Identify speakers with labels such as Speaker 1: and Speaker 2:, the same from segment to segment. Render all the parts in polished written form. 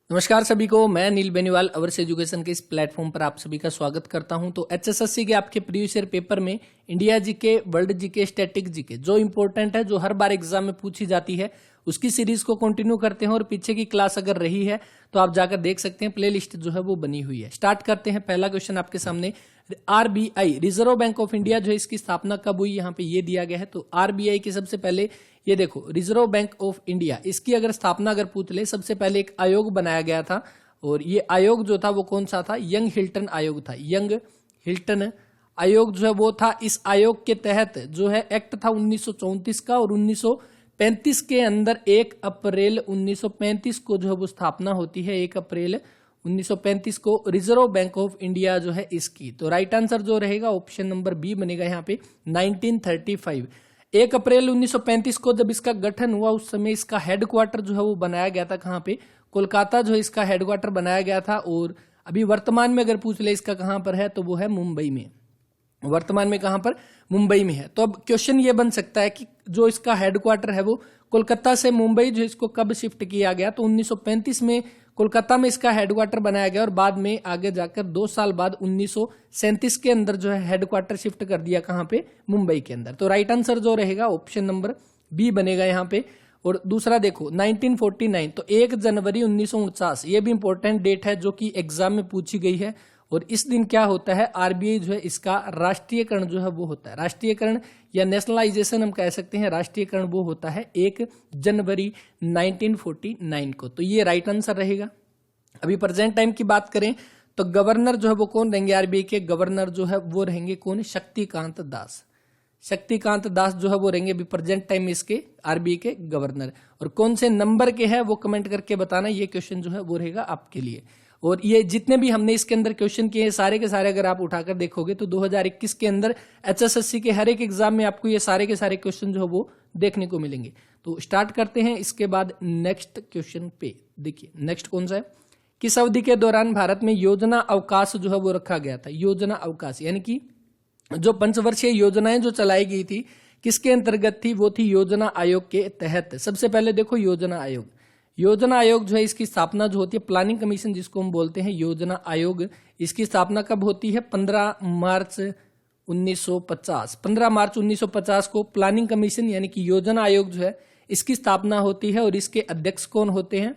Speaker 1: नमस्कार सभी को, मैं नील बेनीवाल अवर्स एजुकेशन के इस प्लेटफॉर्म पर आप सभी का स्वागत करता हूं। तो एचएसएससी के आपके प्रीवियस ईयर पेपर में India GK, world GK, static GK जो इंपॉर्टेंट है, जो हर बार एग्जाम में पूछी जाती है, उसकी सीरीज को कंटिन्यू करते हैं। और पीछे की क्लास अगर रही है तो आप जाकर देख सकते हैं, प्लेलिस्ट जो है वो बनी हुई है। स्टार्ट करते हैं। पहला क्वेश्चन आपके सामने, RBI reserve bank of India जो है, इसकी स्थापना कब हुई, यहाँ पे ये दिया गया है। तो आरबीआई की सबसे पहले ये देखो, रिजर्व बैंक ऑफ इंडिया, इसकी अगर स्थापना अगर पूछ ले, सबसे पहले एक आयोग बनाया गया था। और ये आयोग जो था वो कौन सा था? यंग हिल्टन आयोग था। यंग हिल्टन आयोग जो है वो था। इस आयोग के तहत जो है एक्ट था 1934 का, और 1935 के अंदर 1 अप्रैल 1935 को जो है वो स्थापना होती है। 1 अप्रैल 1935 को रिजर्व बैंक ऑफ इंडिया जो है इसकी। तो राइट आंसर जो रहेगा ऑप्शन नंबर बी बनेगा यहाँ पे 1935। 1 अप्रैल 1935 को जब इसका गठन हुआ, उस समय इसका हेडक्वार्टर जो है वो बनाया गया था। कहाँ पे? कोलकाता जो है इसका हेडक्वार्टर बनाया गया था। और अभी वर्तमान में अगर पूछ ले इसका कहां पर है, तो वो है मुंबई में। वर्तमान में कहां पर? मुंबई में है। तो अब क्वेश्चन ये बन सकता है कि जो इसका हेडक्वार्टर है वो कोलकाता से मुंबई जो इसको कब शिफ्ट किया गया? तो 1935 में कोलकाता में इसका हेडक्वार्टर बनाया गया, और बाद में आगे जाकर 2 साल बाद 1937 के अंदर जो है हेडक्वार्टर शिफ्ट कर दिया। कहां पे? मुंबई के अंदर। तो राइट आंसर जो रहेगा ऑप्शन नंबर बी बनेगा यहाँ पे। और दूसरा देखो 1949, तो 1 जनवरी 1949, ये भी इंपॉर्टेंट डेट है जो कि एग्जाम में पूछी गई है। और इस दिन क्या होता है? आरबीआई जो है इसका राष्ट्रीयकरण जो है वो होता है। राष्ट्रीयकरण या नेशनलाइजेशन हम कह सकते हैं। राष्ट्रीयकरण वो होता है 1 जनवरी 1949 को। तो ये राइट आंसर रहेगा। अभी प्रेजेंट टाइम की बात करें तो गवर्नर जो है वो कौन रहेंगे? आरबीआई के गवर्नर जो है वो रहेंगे कौन? शक्तिकांत दास। शक्तिकांत दास जो है वो रहेंगे अभी प्रेजेंट टाइम में इसके आरबीआई के गवर्नर। और कौन से नंबर के हैं वो कमेंट करके बताना। ये क्वेश्चन जो है वो रहेगा आपके लिए। और ये जितने भी हमने इसके अंदर क्वेश्चन किए सारे के सारे अगर आप उठाकर देखोगे तो 2021 के अंदर एचएसएससी के हर एक एग्जाम में आपको ये सारे के सारे क्वेश्चन जो है वो देखने को मिलेंगे। तो स्टार्ट करते हैं इसके बाद नेक्स्ट क्वेश्चन पे। देखिए नेक्स्ट कौन सा है? किस अवधि के दौरान भारत में योजना अवकाश जो है वो रखा गया था? योजना अवकाश यानी कि जो पंचवर्षीय योजनाएं जो चलाई गई थी, किसके अंतर्गत थी? वो थी योजना आयोग के तहत। सबसे पहले देखो योजना आयोग। योजना आयोग जो है इसकी स्थापना जो होती है, प्लानिंग कमीशन जिसको हम बोलते हैं योजना आयोग, इसकी स्थापना कब होती है? 15 मार्च 1950। 15 मार्च 1950 को प्लानिंग कमीशन यानी कि योजना आयोग जो है इसकी स्थापना होती है। और इसके अध्यक्ष कौन होते हैं?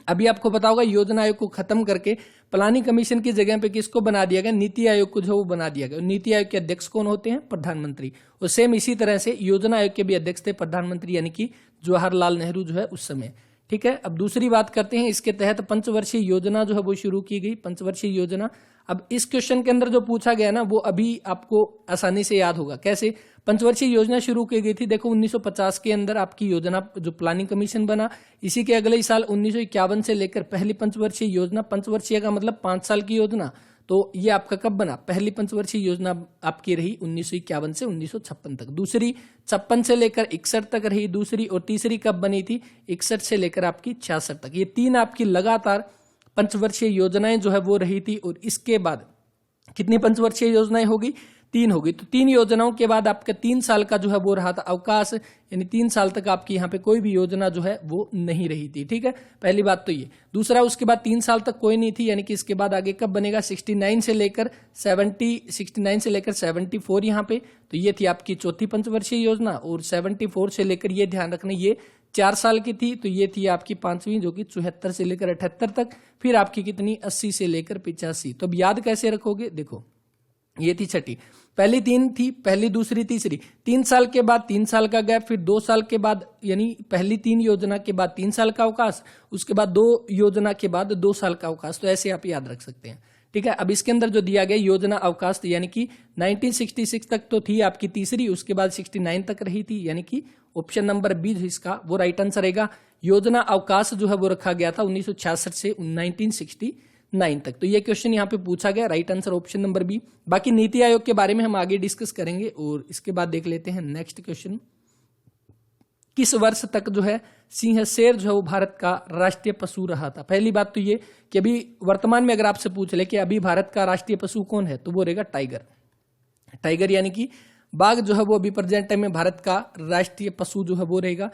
Speaker 1: अभी आपको पता होगा योजना आयोग को खत्म करके प्लानिंग कमीशन की जगह पे किसको बना दिया गया? नीति आयोग को जो वो बना दिया गया। नीति आयोग के अध्यक्ष कौन होते हैं? प्रधानमंत्री। और सेम इसी तरह से योजना आयोग के भी अध्यक्ष थे प्रधानमंत्री, यानी कि जवाहरलाल नेहरू जो है उस समय। ठीक है। अब दूसरी बात करते हैं, इसके तहत पंचवर्षीय योजना जो है वो शुरू की गई। पंचवर्षीय योजना, अब इस क्वेश्चन के अंदर जो पूछा गया ना वो अभी आपको आसानी से याद होगा। कैसे पंचवर्षीय योजना शुरू की गई थी? देखो 1950 के अंदर आपकी योजना जो प्लानिंग कमीशन बना, इसी के अगले साल 1951 से लेकर पहली पंचवर्षीय योजना, पंचवर्षीय का मतलब 5 साल की योजना, तो ये आपका कब बना? पहली पंचवर्षीय योजना आपकी रही 1951 से 1956 तक। दूसरी 56 से लेकर 61 तक रही दूसरी। और तीसरी कब बनी थी? 61 से लेकर आपकी 66 तक। ये 3 आपकी लगातार पंचवर्षीय योजनाएं जो है वो रही थी। और इसके बाद कितनी पंचवर्षीय योजनाएं होगी? 3 होगी। तो 3 योजनाओं के बाद आपका 3 साल का जो है वो रहा था अवकाश, यानी 3 साल तक आपकी यहाँ पे कोई भी योजना जो है वो नहीं रही थी। ठीक है, पहली बात तो ये। दूसरा, उसके बाद 3 साल तक कोई नहीं थी, यानी कि इसके बाद आगे कब बनेगा? 69 से लेकर 74 यहाँ पे। तो ये थी आपकी चौथी पंचवर्षीय योजना। और 74 से लेकर, ये ध्यान रखना, ये 4 साल की थी। तो ये थी आपकी 5वीं, जो कि 74 से लेकर 78 तक। फिर आपकी कितनी? 80 से लेकर 85। तो अब याद कैसे रखोगे? देखो ये थी छठी। पहली 3 थी, पहली, दूसरी, तीसरी। 3 साल के बाद 3 साल का गैप, फिर 2 साल के बाद, यानी पहली 3 योजना के बाद 3 साल का अवकाश, उसके बाद 2 योजना के बाद 2 साल का अवकाश। तो ऐसे आप याद रख सकते हैं। ठीक है। अब इसके अंदर जो दिया गया योजना अवकाश, यानी कि 1966 तक तो थी आपकी तीसरी, उसके बाद 69 तक रही थी, यानी कि ऑप्शन नंबर बी इसका वो राइट आंसर रहेगा। योजना अवकाश जो है वो रखा गया था 1966 से 1969 तक। तो ये क्वेश्चन यहाँ पे पूछा गया, right answer option number B. बाकी नीति आयोग के बारे में हम आगे डिस्कस करेंगे। और इसके बाद देख लेते हैं नेक्स्ट क्वेश्चन। किस वर्ष तक जो है सिंह, शेर जो है वो भारत का राष्ट्रीय पशु रहा था? पहली बात तो ये कि अभी वर्तमान में अगर आपसे पूछ ले कि अभी भारत का राष्ट्रीय पशु कौन है, तो वो रहेगा टाइगर। टाइगर यानी कि बाघ जो है वो अभी प्रेजेंट टाइम में भारत का राष्ट्रीय पशु जो है वो रहेगा।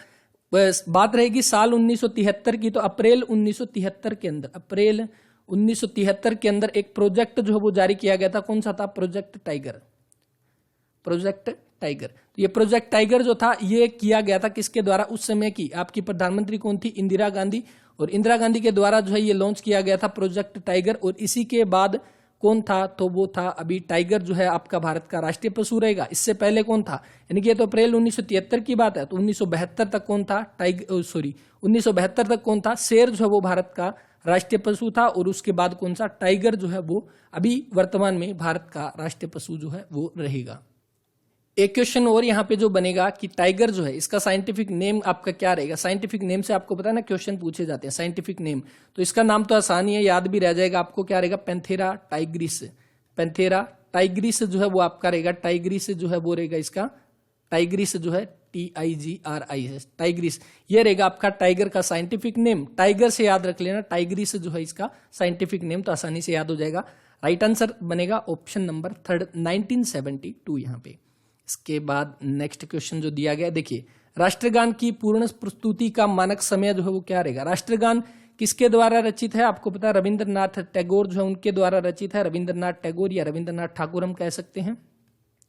Speaker 1: बस बात रहेगी साल 1973 की, तो अप्रैल 1973 के अंदर, अप्रैल 1973 के अंदर एक प्रोजेक्ट जो है वो जारी किया गया था। कौन सा था? Project tiger. प्रोजेक्ट टाइगर, तो ये प्रोजेक्ट टाइगर जो था ये किया गया था किसके द्वारा? उस समय की आपकी प्रधानमंत्री कौन थी? इंदिरा गांधी। और इंदिरा गांधी के द्वारा जो है ये लॉन्च किया गया था प्रोजेक्ट टाइगर। और इसी के बाद कौन था? तो वो था अभी टाइगर जो है आपका भारत का राष्ट्रीय पशु रहेगा। इससे पहले कौन था? यानी कि ये तो अप्रैल 1973 की बात है, तो 1972 तक कौन था? 1972 तक कौन था? शेर जो है वो भारत का राष्ट्रीय पशु था। और उसके बाद कौन सा? टाइगर जो है वो अभी वर्तमान में भारत का राष्ट्रीय पशु जो है वो रहेगा। एक क्वेश्चन और यहाँ पे जो बनेगा कि टाइगर जो है इसका साइंटिफिक नेम आपका क्या रहेगा? साइंटिफिक नेम से आपको पता है ना क्वेश्चन पूछे जाते हैं साइंटिफिक नेम, तो इसका नाम तो आसान ही है, याद भी रह जाएगा आपको। क्या रहेगा? Panthera Tigris. पैंथेरा टाइग्रिस जो है वो आपका रहेगा, टाइग्रिस जो है वो रहेगा इसका, टाइग्रिस जो है TIGRIS, टाइग्रिस, ये रहेगा आपका टाइगर का साइंटिफिक नेम। टाइगर से याद रख लेना, टाइग्रिस जो है इसका साइंटिफिक नेम, तो आसानी से याद हो जाएगा। राइट आंसर बनेगा ऑप्शन नंबर 3 1972 यहाँ पे। इसके बाद नेक्स्ट क्वेश्चन जो दिया गया, देखिए राष्ट्रगान की पूर्ण प्रस्तुति का मानक समय जो है वो क्या रहेगा? राष्ट्रगान किसके द्वारा रचित है? आपको पता है रविंद्रनाथ टैगोर जो है उनके द्वारा रचित है, रविंद्रनाथ टैगोर या रविंद्रनाथ ठाकुर हम कह सकते हैं।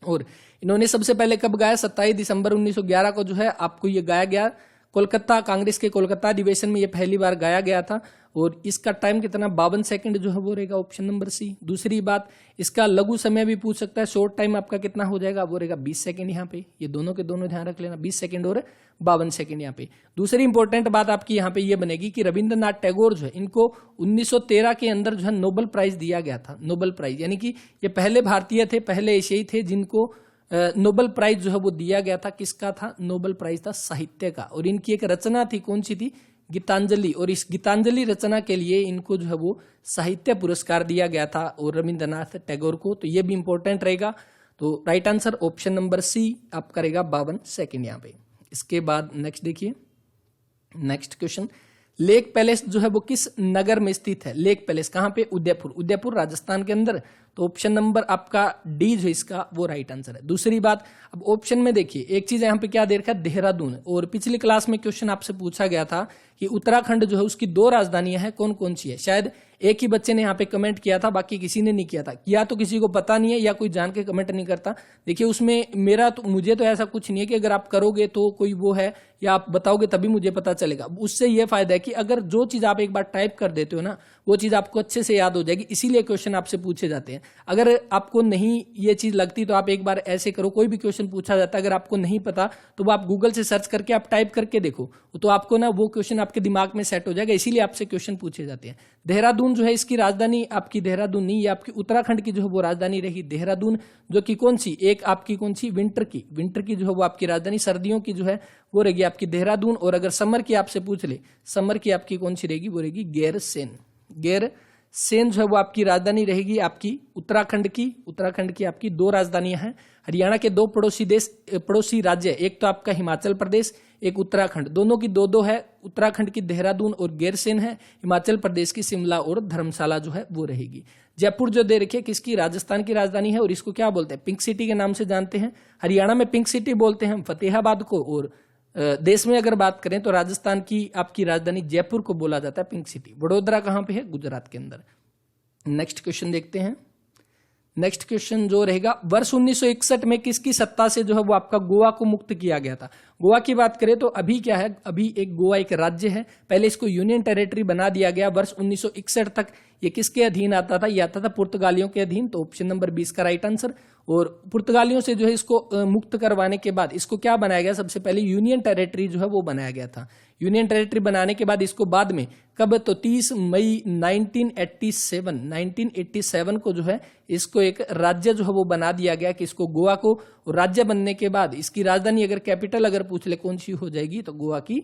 Speaker 1: और इन्होंने सबसे पहले कब गाया? 27 दिसंबर 1911 को जो है आपको ये गाया गया। कोलकाता, कांग्रेस के कोलकाता अधिवेशन में ये पहली बार गाया गया था। और इसका टाइम कितना? 52 सेकंड जो है वो रहेगा ऑप्शन नंबर सी। दूसरी बात, इसका लघु समय भी पूछ सकता है, शॉर्ट टाइम आपका कितना हो जाएगा? वो रहेगा 20 सेकंड। यहाँ पे ये दोनों के दोनों ध्यान रख लेना, 20 सेकंड और 52 सेकंड। यहाँ पे दूसरी इंपॉर्टेंट बात आपकी यहाँ पे ये बनेगी कि रविंद्रनाथ टैगोर जो है इनको 1913 के अंदर जो है नोबेल प्राइज दिया गया था। नोबेल प्राइज यानी कि ये पहले भारतीय थे, पहले एशियाई थे जिनको नोबेल प्राइज जो है वो दिया गया था। किसका था? नोबेल प्राइज था साहित्य का। और इनकी एक रचना थी, कौन सी थी? गीतांजलि। और इस गीतांजलि रचना के लिए इनको जो है वो साहित्य पुरस्कार दिया गया था और रविंद्रनाथ टैगोर को, तो ये भी इंपॉर्टेंट रहेगा। तो right answer option number C आपका रहेगा 52 सेकंड यहाँ पे। इसके बाद नेक्स्ट देखिए, नेक्स्ट क्वेश्चन, लेक पैलेस जो है वो किस नगर में स्थित है? लेक पैलेस कहाँ पे? उदयपुर। उदयपुर राजस्थान के अंदर, तो ऑप्शन नंबर आपका डी जो इसका वो राइट आंसर है। दूसरी बात, अब ऑप्शन में देखिए एक चीज यहाँ पे क्या दे रखा है? देहरादून। और पिछली क्लास में क्वेश्चन आपसे पूछा गया था कि उत्तराखंड जो है उसकी 2 राजधानियां हैं, कौन कौन सी है? शायद एक ही बच्चे ने यहाँ पे कमेंट किया था, बाकी किसी ने नहीं किया था। या तो किसी को पता नहीं है या कोई जान के कमेंट नहीं करता। देखिए उसमें मुझे तो ऐसा कुछ नहीं है कि अगर आप करोगे तो कोई वो है या आप बताओगे तभी मुझे पता चलेगा। उससे ये फायदा है कि अगर जो चीज आप एक बार टाइप कर देते हो ना वो चीज आपको अच्छे से याद हो जाएगी, इसीलिए क्वेश्चन आपसे पूछे जाते हैं। अगर आपको नहीं ये चीज लगती तो आप एक बार ऐसे करो, कोई भी क्वेश्चन पूछा जाता है अगर आपको नहीं पता तो वो आप गूगल से सर्च करके आप टाइप करके देखो, तो आपको ना वो क्वेश्चन आपके दिमाग में सेट हो जाएगा, इसीलिए आपसे क्वेश्चन पूछे जाते हैं। देहरादून जो है इसकी राजधानी आपकी देहरादून नहीं, ये आपकी उत्तराखंड की जो है वो राजधानी रहेगी देहरादून, जो कि कौन सी? एक आपकी कौन सी? विंटर की जो है वो आपकी राजधानी, सर्दियों की जो है वो रहेगी आपकी देहरादून। और अगर समर की आपसे पूछ ले, समर की आपकी कौन सी रहेगी? वो रहेगी गैरसेन। गैरसेन जो है वो आपकी राजधानी रहेगी आपकी उत्तराखंड की आपकी 2 राजधानियां हैं। हरियाणा के 2 पड़ोसी राज्य, एक तो आपका हिमाचल प्रदेश, एक उत्तराखंड, दोनों की 2-2 है। उत्तराखंड की देहरादून और गैरसेन है, हिमाचल प्रदेश की शिमला और धर्मशाला जो है वो रहेगी। जयपुर जो दे रखी है किसकी? राजस्थान की राजधानी है और इसको क्या बोलते हैं? पिंक सिटी के नाम से जानते हैं। हरियाणा में पिंक सिटी बोलते हैं हम फतेहाबाद को, और देश में अगर बात करें तो राजस्थान की आपकी राजधानी जयपुर को बोला जाता है पिंक सिटी। वडोदरा कहाँ पे है? गुजरात के अंदर। नेक्स्ट क्वेश्चन देखते हैं। नेक्स्ट क्वेश्चन जो रहेगा, वर्ष 1961 में किसकी सत्ता से जो है वो आपका गोवा को मुक्त किया गया था? गोवा की बात करें तो अभी क्या है, अभी एक गोवा एक राज्य है, पहले इसको यूनियन टेरिटरी बना दिया गया। वर्ष 1961 तक ये किसके अधीन आता था? ये आता था पुर्तगालियों के अधीन, तो ऑप्शन नंबर 20 का राइट आंसर। और पुर्तगालियों से जो है इसको मुक्त करवाने के बाद इसको क्या बनाया गया? सबसे पहले यूनियन टेरिटरी जो है वो बनाया गया था। यूनियन टेरिटरी बनाने के बाद इसको बाद में कब? तो 30 मई 1987 को जो है इसको एक राज्य जो है वो बना दिया गया कि इसको गोवा को, राज्य बनने के बाद इसकी राजधानी अगर कैपिटल अगर पूछ ले कौन सी हो जाएगी तो गोवा की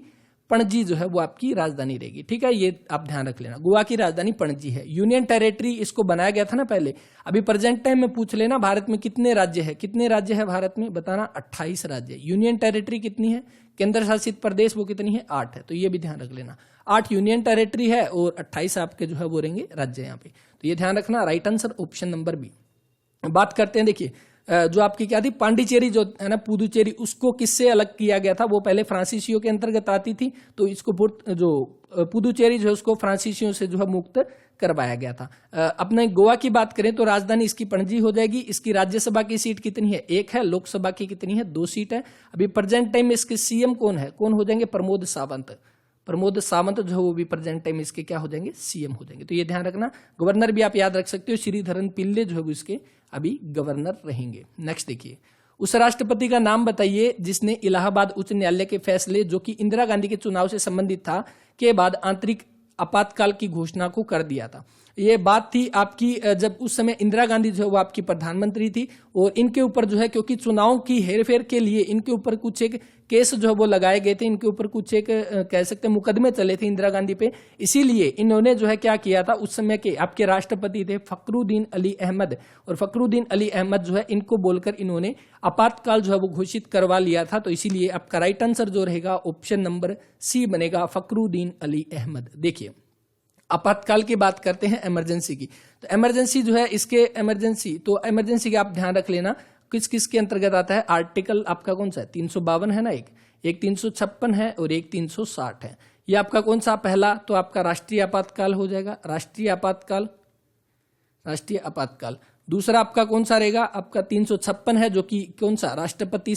Speaker 1: पणजी जो है वो आपकी राजधानी रहेगी। ठीक है, ये आप ध्यान रख लेना, गोवा की राजधानी पणजी है। यूनियन टेरिटरी इसको बनाया गया था ना पहले। अभी प्रेजेंट टाइम में पूछ लेना भारत में कितने राज्य है? कितने राज्य है भारत में? बताना। 28 राज्य। यूनियन टेरिटरी कितनी है? केंद्र शासित प्रदेश वो कितनी है? 8 है, तो ये भी ध्यान रख लेना। 8 यूनियन टेरिटरी है और 28 आपके जो है वो रहेंगे राज्य यहाँ पे, तो ये ध्यान रखना। Right answer option number B. बात करते हैं, देखिए जो आपकी क्या थी पांडिचेरी जो है ना पुदुचेरी, उसको किससे अलग किया गया था? वो पहले फ्रांसीसियों के अंतर्गत आती थी, तो इसको जो पुदुचेरी जो है उसको फ्रांसीसियों से जो है मुक्त करवाया गया था। अपने गोवा की बात करें तो राजधानी इसकी पणजी हो जाएगी। इसकी राज्यसभा की सीट कितनी है? 1 है। लोकसभा की कितनी है? 2 सीट है। अभी प्रेजेंट टाइम में इसके सीएम कौन है? कौन हो जाएंगे? प्रमोद सावंत। प्रमोद सावंत जो है वो भी प्रेजेंट टाइम इसके क्या हो जाएंगे? सीएम हो जाएंगे। तो ये ध्यान रखना। गवर्नर भी आप याद रख सकते हो, श्रीधरन पिल्ले जो है वो इसके अभी गवर्नर रहेंगे। नेक्स्ट देखिए, उस राष्ट्रपति का नाम बताइए जिसने इलाहाबाद उच्च न्यायालय के फैसले जो कि इंदिरा गांधी के चुनाव से संबंधित था के बाद आंतरिक आपातकाल की घोषणा को कर दिया था। ये बात थी आपकी जब उस समय इंदिरा गांधी जो है वो आपकी प्रधानमंत्री थी, और इनके ऊपर जो है क्योंकि चुनाव की हेरफेर के लिए इनके ऊपर कुछ एक केस जो है वो लगाए गए थे, इनके ऊपर कुछ एक कह सकते हैं मुकदमे चले थे इंदिरा गांधी पे। इसीलिए इन्होंने जो है क्या किया था, उस समय के आपके राष्ट्रपति थे फखरुद्दीन अली अहमद, और फखरुद्दीन अली अहमद जो है इनको बोलकर इन्होंने आपातकाल जो है वो घोषित करवा लिया था। तो इसीलिए आपका राइट आंसर जो रहेगा ऑप्शन नंबर सी बनेगा, फखरुद्दीन अली अहमद। देखिए आपातकाल की बात करते हैं इमरजेंसी की, तो इमरजेंसी जो है इसके इमरजेंसी के आप ध्यान रख लेना किस किस के अंतर्गत आता है। आर्टिकल आपका कौन सा है? 352 है ना, एक 356 है और एक 360 है। ये आपका कौन सा पहला? तो आपका राष्ट्रीय आपातकाल हो जाएगा, राष्ट्रीय आपातकाल। दूसरा आपका कौन सा रहेगा? आपका 356 है जो कि कौन सा? राष्ट्रपति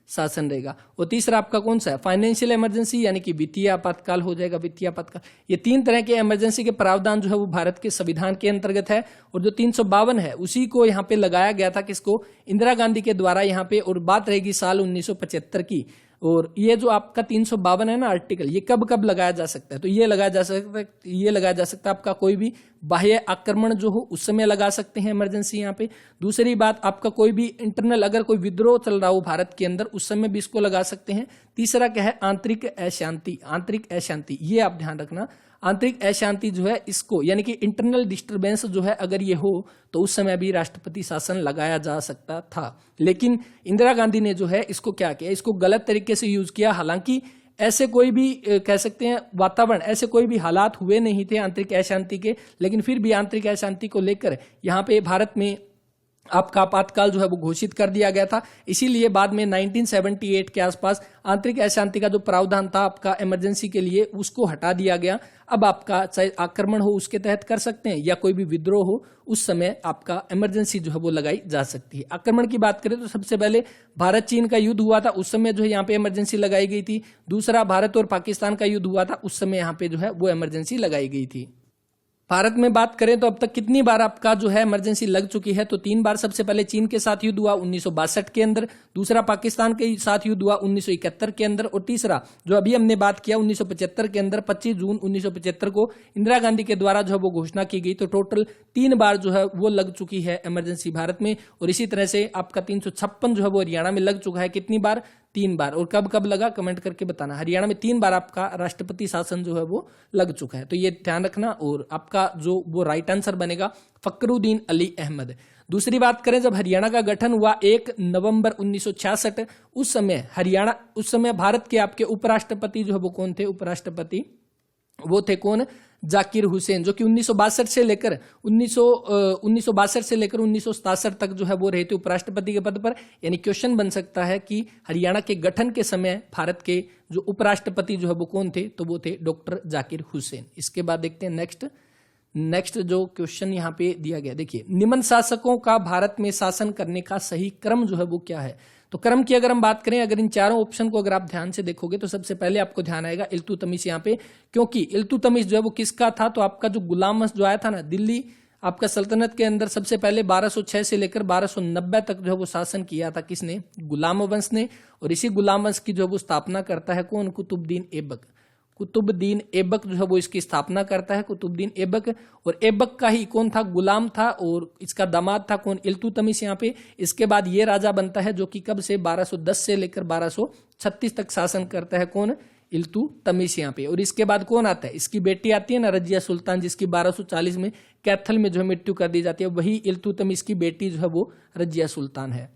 Speaker 1: शासन रहेगा। और तीसरा आपका कौन सा है? फाइनेंशियल इमरजेंसी यानी कि वित्तीय आपातकाल हो जाएगा, वित्तीय आपातकाल। ये 3 तरह के इमरजेंसी के प्रावधान जो है वो भारत के संविधान के अंतर्गत है, और जो 352 है उसी को यहाँ पे लगाया गया था, किसको? इंदिरा गांधी के द्वारा यहाँ पे। और बात रहेगी साल 1975 की। और ये जो आपका 352 है ना आर्टिकल, ये कब कब लगाया जा सकता है? तो ये लगाया जा सकता है आपका कोई भी बाह्य आक्रमण जो हो उस समय लगा सकते हैं इमरजेंसी यहाँ पे। दूसरी बात, आपका कोई भी इंटरनल अगर कोई विद्रोह चल रहा हो भारत के अंदर, उस समय भी इसको लगा सकते हैं। तीसरा क्या है? आंतरिक अशांति, ये आप ध्यान रखना। आंतरिक अशांति जो है इसको यानी कि इंटरनल डिस्टरबेंस जो है अगर ये हो तो उस समय भी राष्ट्रपति शासन लगाया जा सकता था। लेकिन इंदिरा गांधी ने जो है इसको क्या किया? इसको गलत तरीके से यूज किया। हालांकि ऐसे कोई भी कह सकते हैं वातावरण, ऐसे कोई भी हालात हुए नहीं थे आंतरिक अशांति के, लेकिन फिर भी आंतरिक अशांति को लेकर यहाँ पे भारत में आपका आपातकाल जो है वो घोषित कर दिया गया था। इसीलिए बाद में 1978 के आसपास आंतरिक अशांति का जो प्रावधान था आपका इमरजेंसी के लिए, उसको हटा दिया गया। अब आपका चाहे आक्रमण हो उसके तहत कर सकते हैं, या कोई भी विद्रोह हो उस समय आपका इमरजेंसी जो है वो लगाई जा सकती है। आक्रमण की बात करें तो सबसे पहले भारत चीन का युद्ध हुआ था, उस समय जो है यहाँ पे इमरजेंसी लगाई गई थी। दूसरा भारत और पाकिस्तान का युद्ध हुआ था, उस समय यहाँ पे जो है वो इमरजेंसी लगाई गई थी। भारत में बात करें तो अब तक कितनी बार आपका जो है इमरजेंसी लग चुकी है? तो 3 बार। सबसे पहले चीन के साथ युद्ध हुआ 1962 के अंदर, दूसरा पाकिस्तान के साथ युद्ध हुआ 1971 के अंदर, और तीसरा जो अभी हमने बात किया 1975 के अंदर 25 जून 1975 को इंदिरा गांधी के द्वारा जो है वो घोषणा की गई। तो टोटल 3 बार जो है वो लग चुकी है इमरजेंसी भारत में। और इसी तरह से आपका 356 जो है वो हरियाणा में लग चुका है। कितनी बार? 3 बार। और कब कब लगा कमेंट करके बताना। हरियाणा में 3 बार आपका राष्ट्रपति शासन जो है वो लग चुका है, तो ये ध्यान रखना। और आपका जो वो राइट आंसर बनेगा फखरुद्दीन अली अहमद। दूसरी बात करें, जब हरियाणा का गठन हुआ 1 नवंबर 1966, उस समय भारत के आपके उपराष्ट्रपति जो है वो कौन थे? उपराष्ट्रपति वो थे कौन? जाकिर हुसैन, जो कि 1962 से लेकर 1967 तक जो है वो रहे थे उपराष्ट्रपति के पद पर। यानी क्वेश्चन बन सकता है कि हरियाणा के गठन के समय भारत के जो उपराष्ट्रपति जो है वो कौन थे? तो वो थे डॉक्टर जाकिर हुसैन। इसके बाद देखते हैं नेक्स्ट जो क्वेश्चन यहाँ पे दिया गया। देखिए, निम्न शासकों का भारत में शासन करने का सही क्रम जो है वो क्या है? तो क्रम की अगर हम बात करें, अगर इन चारों ऑप्शन को अगर आप ध्यान से देखोगे तो सबसे पहले आपको ध्यान आएगा इल्तुतमिश यहाँ पे, क्योंकि इल्तुतमिश जो है वो किसका था? तो आपका जो गुलाम वंश जो आया था ना दिल्ली आपका सल्तनत के अंदर, सबसे पहले 1206 से लेकर 1290 तक जो है वो शासन किया था। किसने? गुलाम वंश ने। और इसी गुलाम वंश की जो है वो स्थापना करता है कौन? कुतुबुद्दीन ऐबक जो है वो इसकी स्थापना करता है, कुतुबुद्दीन ऐबक। और ऐबक का ही कौन था? गुलाम था, और इसका दामाद था कौन? इल्तुतमिश यहाँ पे। इसके बाद ये राजा बनता है जो कि कब से? 1210 से लेकर 1236 तक शासन करता है कौन? इल्तुतमिश यहाँ पे। और इसके बाद कौन आता है? इसकी बेटी आती है ना रजिया सुल्तान, जिसकी 1240 में कैथल में जो है मृत्यु कर दी जाती है। वही इल्तुतमिश की बेटी जो है वो रजिया सुल्तान है।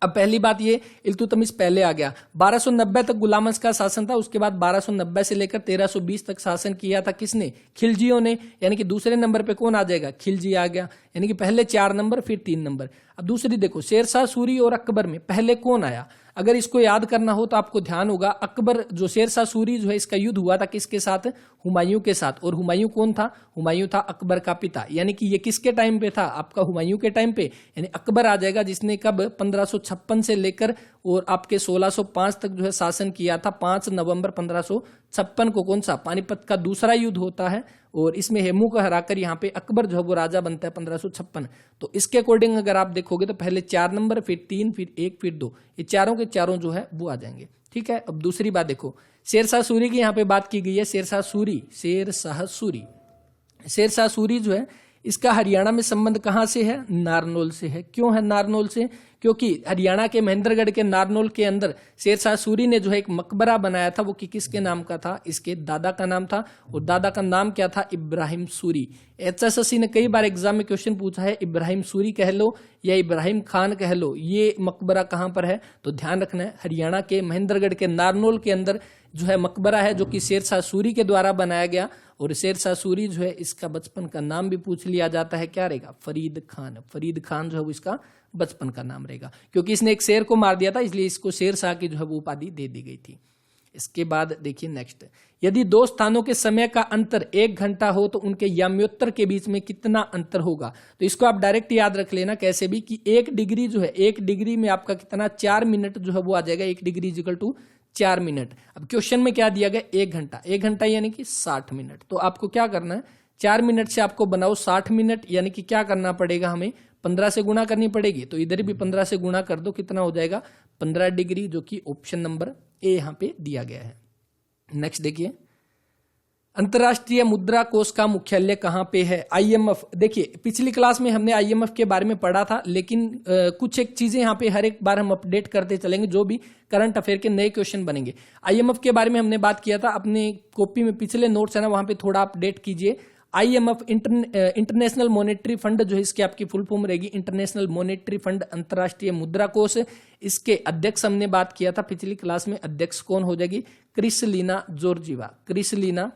Speaker 1: अब पहली बात ये, इल्तुतमिश पहले आ गया। 1290 तक गुलाम वंश का शासन था, उसके बाद 1290 से लेकर 1320 तक शासन किया था किसने? खिलजियों ने। यानी कि दूसरे नंबर पे कौन आ जाएगा? खिलजी आ गया। यानी कि पहले 4 नंबर फिर 3 नंबर। अब दूसरी देखो, शेरशाह सूरी और अकबर में पहले कौन आया? अगर इसको याद करना हो तो आपको ध्यान होगा, अकबर जो शेरशाह सूरी जो है इसका युद्ध हुआ था किसके साथ? हुमायूं के साथ। और हुमायूं कौन था? हुमायूं था अकबर का पिता। यानी कि ये किसके टाइम पे था? आपका हुमायूं के टाइम पे। यानी अकबर आ जाएगा जिसने कब 1556 से लेकर और आपके 1605 तक जो है शासन किया था। 5 नवंबर 1556 को कौन सा? पानीपत का दूसरा युद्ध होता है और इसमें हेमू को हराकर यहाँ पे अकबर जो है वो राजा बनता है 1556। तो इसके अकॉर्डिंग अगर आप देखोगे तो पहले 4 नंबर, फिर 3, फिर 1, फिर 2, ये चारों के चारों जो है वो आ जाएंगे। ठीक है। अब दूसरी बात देखो, शेरशाह सूरी की यहाँ पे बात की गई है। शेरशाह सूरी जो है इसका हरियाणा में संबंध कहाँ से है? नारनौल से है। क्यों है नारनौल से? क्योंकि हरियाणा के महेंद्रगढ़ के नारनौल के अंदर शेरशाह सूरी ने जो है एक मकबरा बनाया था, वो किसके नाम का था? इसके दादा का नाम था। और दादा का नाम क्या था? इब्राहिम सूरी। एचएसएससी ने कई बार एग्जाम में क्वेश्चन पूछा है, इब्राहिम सूरी कह लो या इब्राहिम खान कह लो, ये मकबरा कहाँ पर है? तो ध्यान रखना है, हरियाणा के महेंद्रगढ़ के नारनौल के अंदर जो है मकबरा है, जो कि शेरशाह सूरी के द्वारा बनाया गया। और शेरशाह सूरी जो है इसका बचपन का नाम भी पूछ लिया जाता है, क्या रहेगा? फरीद खान। फरीद खान जो है वो इसका बचपन का नाम रहेगा, क्योंकि इसने एक शेर को मार दिया था, इसलिए इसको शेरशाह की जो है वो उपाधि दे दी गई थी। इसके बाद देखिए नेक्स्ट, यदि दो स्थानों के समय का अंतर 1 घंटा हो तो उनके याम्योत्तर के बीच में कितना अंतर होगा? तो इसको आप डायरेक्ट याद रख लेना कैसे भी, कि 1 डिग्री जो है, 1 डिग्री में आपका कितना? 4 मिनट जो है वो आ जाएगा। 1 डिग्री इक्वल टू 4 मिनट। अब क्वेश्चन में क्या दिया गया? 1 घंटा। 1 घंटा यानी कि 60 मिनट। तो आपको क्या करना है? 4 मिनट से आपको बनाओ 60 मिनट, यानी कि क्या करना पड़ेगा? हमें 15 से गुणा करनी पड़ेगी। तो इधर भी 15 से गुणा कर दो, कितना हो जाएगा? 15 डिग्री, जो कि ऑप्शन नंबर ए यहाँ पे दिया गया है। नेक्स्ट देखिए, अंतरराष्ट्रीय मुद्रा कोष का मुख्यालय कहाँ पे है? आईएमएफ। देखिए पिछली क्लास में हमने आईएमएफ के बारे में पढ़ा था, लेकिन कुछ एक चीजें यहाँ पे हर एक बार हम अपडेट करते चलेंगे, जो भी करंट अफेयर के नए क्वेश्चन बनेंगे। आईएमएफ के बारे में हमने बात किया था, अपने कॉपी में पिछले नोट्स है ना, वहां पे थोड़ा अपडेट कीजिए। आईएमएफ इंटरनेशनल मॉनेटरी फंड जो है, इसकी आपकी फुल फॉर्म रहेगी इंटरनेशनल मॉनेटरी फंड, अंतरराष्ट्रीय मुद्रा कोष। इसके अध्यक्ष हमने बात किया था पिछली क्लास में, अध्यक्ष कौन हो जाएगी? Kristalina Georgieva. क्रिस्टलिना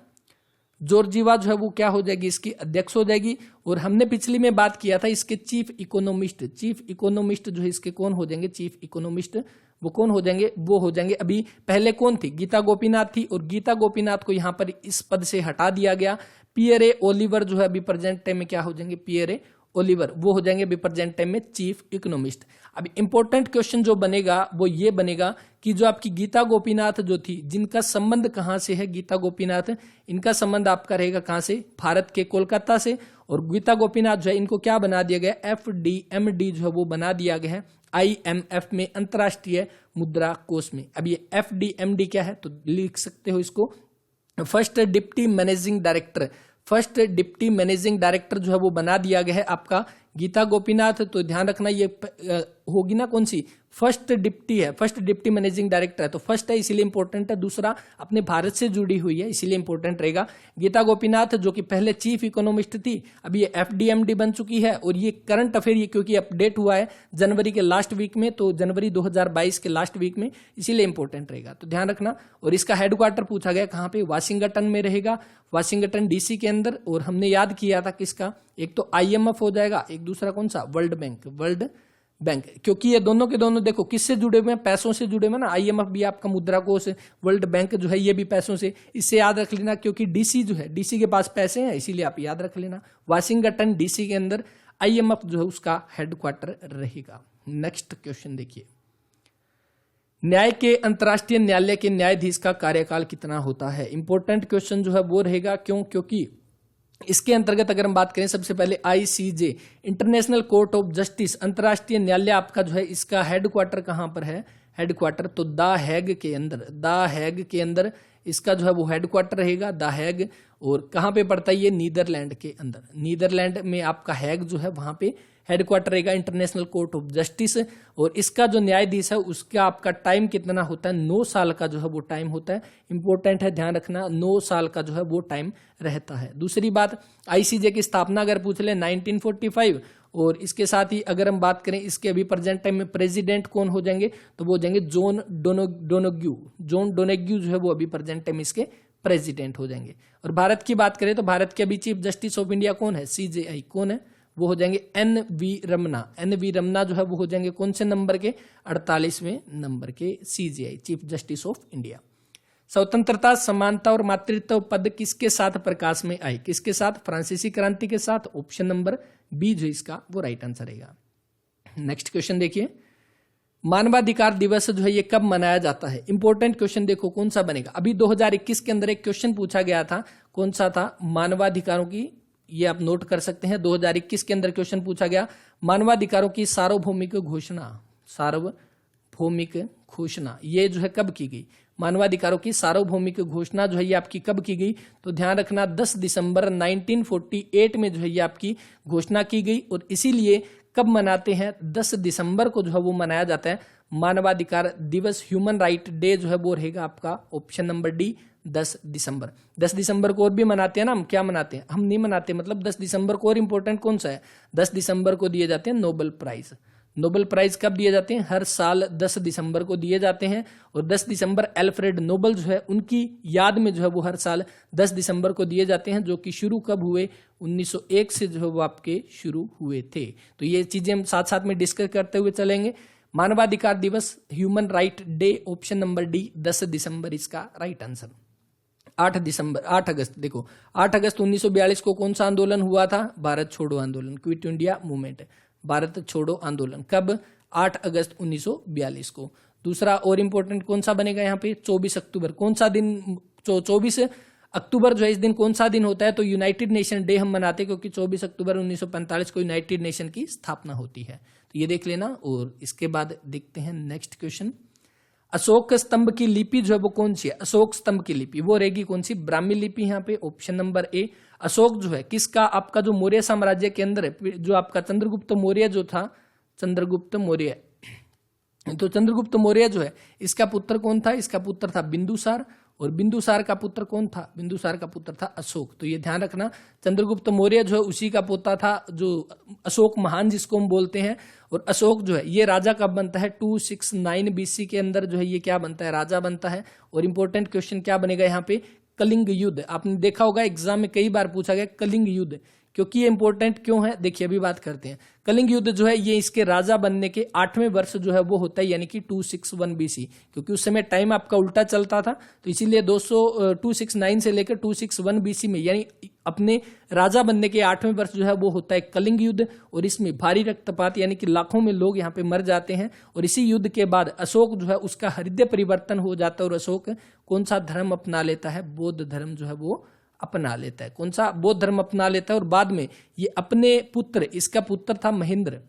Speaker 1: जॉर्जीवा जो है वो क्या हो जाएगी? इसकी अध्यक्ष हो जाएगी। और हमने पिछली में बात किया था इसके चीफ इकोनॉमिस्ट जो है इसके कौन हो जाएंगे? चीफ इकोनॉमिस्ट वो कौन हो जाएंगे? वो हो जाएंगे, अभी पहले कौन थी? गीता गोपीनाथ थी, और गीता गोपीनाथ को यहाँ पर इस पद से हटा दिया गया। पियरे ओलिवर जो है अभी प्रेजेंट टाइम में क्या हो जाएंगे? पियरे ओलिवर वो हो जाएंगे अभी प्रेजेंट टाइम में चीफ इकोनॉमिस्ट। अब इंपॉर्टेंट क्वेश्चन जो बनेगा वो ये बनेगा कि जो आपकी गीता गोपीनाथ जो थी, जिनका संबंध कहाँ से है? गीता गोपीनाथ, इनका संबंध आपका रहेगा कहाँ से? भारत के कोलकाता से। और गीता गोपीनाथ जो है इनको क्या बना दिया गया? FDMD जो है वो बना दिया गया है IMF में, अंतरराष्ट्रीय मुद्रा कोष में। अब ये FDMD क्या है? तो लिख सकते हो इसको, फर्स्ट डिप्टी मैनेजिंग डायरेक्टर जो है वो बना दिया गया है आपका गीता गोपीनाथ। तो ध्यान रखना, ये होगी ना कौन सी? फर्स्ट डिप्टी है, फर्स्ट डिप्टी मैनेजिंग डायरेक्टर है, तो फर्स्ट है इसीलिए इंपॉर्टेंट है। दूसरा अपने भारत से जुड़ी हुई है इसीलिए इंपॉर्टेंट रहेगा। गीता गोपीनाथ जो कि पहले चीफ इकोनॉमिस्ट थी, अब ये FDMD बन चुकी है। और ये करंट अफेयर, ये क्योंकि अपडेट हुआ है जनवरी के लास्ट वीक में, तो जनवरी 2022 के लास्ट वीक में, इसीलिए इंपॉर्टेंट रहेगा, तो ध्यान रखना। और इसका हेडक्वार्टर पूछा गया कहाँ पे? वाशिंगटन में रहेगा, वाशिंगटन DC के अंदर। और हमने याद किया था किसका? एक तो IMF हो जाएगा, एक दूसरा कौन सा? वर्ल्ड बैंक, क्योंकि ये दोनों के दोनों देखो किससे जुड़े हुए हैं? पैसों से जुड़े हुए हैं ना। IMF भी आपका मुद्रा कोष, वर्ल्ड बैंक जो है ये भी पैसों से। इससे याद रख लेना, क्योंकि DC जो है, DC के पास पैसे हैं, इसीलिए आप याद रख लेना। वाशिंगटन DC के अंदर IMF जो है उसका हेडक्वार्टर रहेगा। नेक्स्ट क्वेश्चन देखिए, न्याय के अंतर्राष्ट्रीय न्यायालय के न्यायाधीश का कार्यकाल कितना होता है? इंपॉर्टेंट क्वेश्चन जो है वो रहेगा। क्यों? क्योंकि इसके अंतर्गत अगर हम बात करें, सबसे पहले ICJ, international court of justice, अंतर्राष्ट्रीय न्यायालय आपका जो है इसका हेडक्वार्टर कहां पर है? हेडक्वार्टर तो द हैग के अंदर इसका जो है वो हेडक्वार्टर रहेगा, द हैग। और कहां पे पड़ता है ये? नीदरलैंड के अंदर। नीदरलैंड में आपका हैग जो है वहां पे हेडक्वार्टर रहेगा, इंटरनेशनल कोर्ट ऑफ जस्टिस। और इसका जो न्यायाधीश है उसका आपका टाइम कितना होता है? 9 साल का जो है वो टाइम होता है। इंपॉर्टेंट है, ध्यान रखना, 9 साल का जो है वो टाइम रहता है। दूसरी बात, ICJ की स्थापना अगर पूछ ले 1945। और इसके साथ ही अगर हम बात करें, इसके अभी प्रेजेंट टाइम में प्रेसिडेंट कौन हो जाएंगे? तो वो हो जाएंगे जॉन डोनेग्यू जो है वो अभी प्रेजेंट टाइम इसके प्रेसिडेंट हो जाएंगे। और भारत की बात करें तो भारत के अभी चीफ जस्टिस ऑफ इंडिया कौन है? CJI कौन है? वो हो जाएंगे N V Ramana. N V Ramana जो है वो हो जाएंगे कौन से नंबर के, 48वें नंबर के CJI, chief justice of India. स्वतंत्रता, समानता और मातृत्व पद किसके साथ प्रकाश में आए, किसके साथ, फ्रांसीसी क्रांति के साथ। ऑप्शन नंबर बी जो इसका वो राइट आंसर रहेगा। नेक्स्ट क्वेश्चन देखिए, मानवाधिकार दिवस जो है ये कब मनाया जाता है। इंपॉर्टेंट क्वेश्चन देखो कौन सा बनेगा। अभी 2021 के अंदर एक क्वेश्चन पूछा गया था, कौन सा था, मानवाधिकारों की, ये आप नोट कर सकते हैं। 2021 के अंदर क्वेश्चन पूछा गया, मानवाधिकारों की सार्वभौमिक घोषणा, सार्वभौमिक घोषणा ये जो है कब की गई। मानवाधिकारों की सार्वभौमिक घोषणा जो है ये आपकी कब की गई, तो ध्यान रखना 10 दिसंबर 1948 में जो है ये आपकी घोषणा की गई। और इसीलिए कब मनाते हैं, 10 दिसंबर को जो है वो मनाया जाता है मानवाधिकार दिवस। ह्यूमन राइट डे जो है वो रहेगा आपका ऑप्शन नंबर डी, 10 दिसंबर। 10 दिसंबर को और भी मनाते हैं ना, हम क्या मनाते हैं, हम नहीं मनाते, मतलब 10 दिसंबर को और इंपॉर्टेंट कौन सा है, 10 दिसंबर को दिए जाते हैं नोबेल प्राइज। नोबेल प्राइज कब दिए जाते हैं, हर साल 10 दिसंबर को दिए जाते हैं। और 10 दिसंबर एल्फ्रेड नोबेल जो है उनकी याद में जो है वो हर साल 10 दिसंबर को दिए जाते हैं, जो कि शुरू कब हुए, 1901 से जो है वो आपके शुरू हुए थे। तो ये चीजें हम साथ साथ में डिस्कस करते हुए चलेंगे। मानवाधिकार दिवस, human right day, option number D, 10 दिसंबर इसका राइट आंसर। 8 अगस्त देखो, 8 अगस्त 1942 को कौन सा आंदोलन हुआ था, भारत छोड़ो आंदोलन, क्विट इंडिया मूवमेंट, भारत छोड़ो आंदोलन। कब, 8 अगस्त 1942 को। दूसरा और इंपॉर्टेंट कौन सा बनेगा यहाँ पे, 24 अक्टूबर, कौन सा दिन, 24 अक्टूबर जो है इस दिन कौन सा दिन होता है, तो यूनाइटेड नेशन डे हम मनाते हैं, क्योंकि 24 अक्टूबर 1945 को यूनाइटेड नेशन की स्थापना होती है। तो ये देख लेना। और इसके बाद देखते हैं नेक्स्ट क्वेश्चन, अशोक स्तंभ की लिपि जो है वो कौन सी है, अशोक स्तंभ की लिपि वो रहेगी कौन सी, ब्राह्मी लिपि। यहाँ पे ऑप्शन नंबर ए। अशोक जो है किसका, आपका जो मौर्य साम्राज्य के अंदर है, जो आपका चंद्रगुप्त मौर्य जो था, चंद्रगुप्त मौर्य, तो चंद्रगुप्त मौर्य जो है इसका पुत्र कौन था, इसका पुत्र था बिंदुसार। और बिंदुसार का पुत्र कौन था, बिंदुसार का पुत्र था अशोक। तो ये ध्यान रखना, चंद्रगुप्त मौर्य जो है उसी का पोता था जो अशोक महान जिसको हम बोलते हैं। और अशोक जो है ये राजा कब बनता है, 269 BC के अंदर जो है ये क्या बनता है, राजा बनता है। और इंपॉर्टेंट क्वेश्चन क्या बनेगा यहाँ पे, कलिंग युद्ध। आपने देखा होगा एग्जाम में कई बार पूछा गया कलिंग युद्ध, क्योंकि ये इंपॉर्टेंट क्यों है, देखिए अभी बात करते हैं। कलिंग युद्ध जो है ये इसके राजा बनने के 8वें वर्ष जो है वो होता है, यानी कि 261 BC, क्योंकि उस समय टाइम आपका उल्टा चलता था, तो इसीलिए 269 से लेकर 261 BC में, यानी अपने राजा बनने के 8वें वर्ष जो है वो होता है कलिंग युद्ध। और इसमें भारी रक्तपात, यानी कि लाखों में लोग यहाँ पे मर जाते हैं। और इसी युद्ध के बाद अशोक जो है उसका हृदय परिवर्तन हो जाता है, और अशोक कौन सा धर्म अपना लेता है, बौद्ध धर्म जो है वो अपना लेता है। कौन सा, बौद्ध धर्म अपना लेता है। और बाद में ये अपने पुत्र, इसका पुत्र था महेंद्र,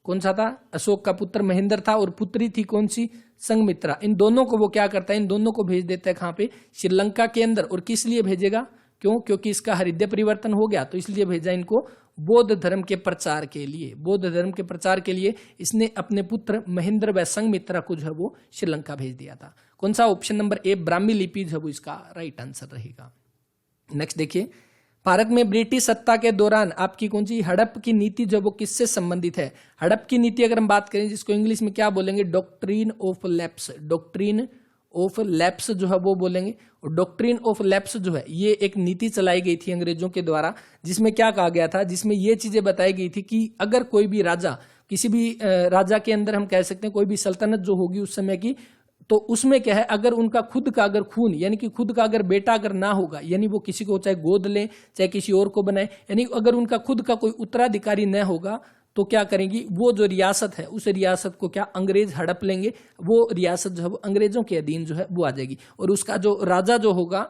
Speaker 1: कौन सा था, अशोक का पुत्र महेंद्र था, और पुत्री थी कौन सी, संघमित्रा। इन दोनों को वो क्या करता है, इन दोनों को भेज देता है कहाँ पे, श्रीलंका के अंदर। और किस लिए भेजेगा, क्यों, क्योंकि इसका हृदय परिवर्तन हो गया, तो इसलिए भेजा इनको बौद्ध धर्म के प्रचार के लिए। बौद्ध धर्म के प्रचार के लिए इसने अपने पुत्र महेंद्र व संघमित्रा को जो है वो श्रीलंका भेज दिया था। कौन सा, ऑप्शन नंबर ए, ब्राह्मी लिपि जो है वो इसका राइट आंसर रहेगा। नेक्स्ट देखिए, भारत में ब्रिटिश सत्ता के दौरान आपकी कौन सी हड़प की नीति जो वो किससे संबंधित है। हड़प की नीति अगर हम बात करें, जिसको इंग्लिश में क्या बोलेंगे, doctrine of lapse, doctrine of lapse जो है वो बोलेंगे। और डॉक्ट्रिन ऑफ लैप्स जो है ये एक नीति चलाई गई थी अंग्रेजों के द्वारा, जिसमें क्या कहा गया था, जिसमें ये चीजें बताई गई थी कि अगर कोई भी राजा, किसी भी राजा के अंदर हम कह सकते हैं कोई भी सल्तनत जो होगी उस समय की, तो उसमें क्या है, अगर उनका खुद का अगर खून, यानी कि खुद का अगर बेटा अगर ना होगा, यानी वो किसी को चाहे गोद लें चाहे किसी और को बनाए, यानी अगर उनका खुद का कोई उत्तराधिकारी न होगा, तो क्या करेंगी, वो जो रियासत है उस रियासत को क्या अंग्रेज हड़प लेंगे, वो रियासत जो है वो अंग्रेजों के अधीन जो है वो आ जाएगी। और उसका जो राजा जो होगा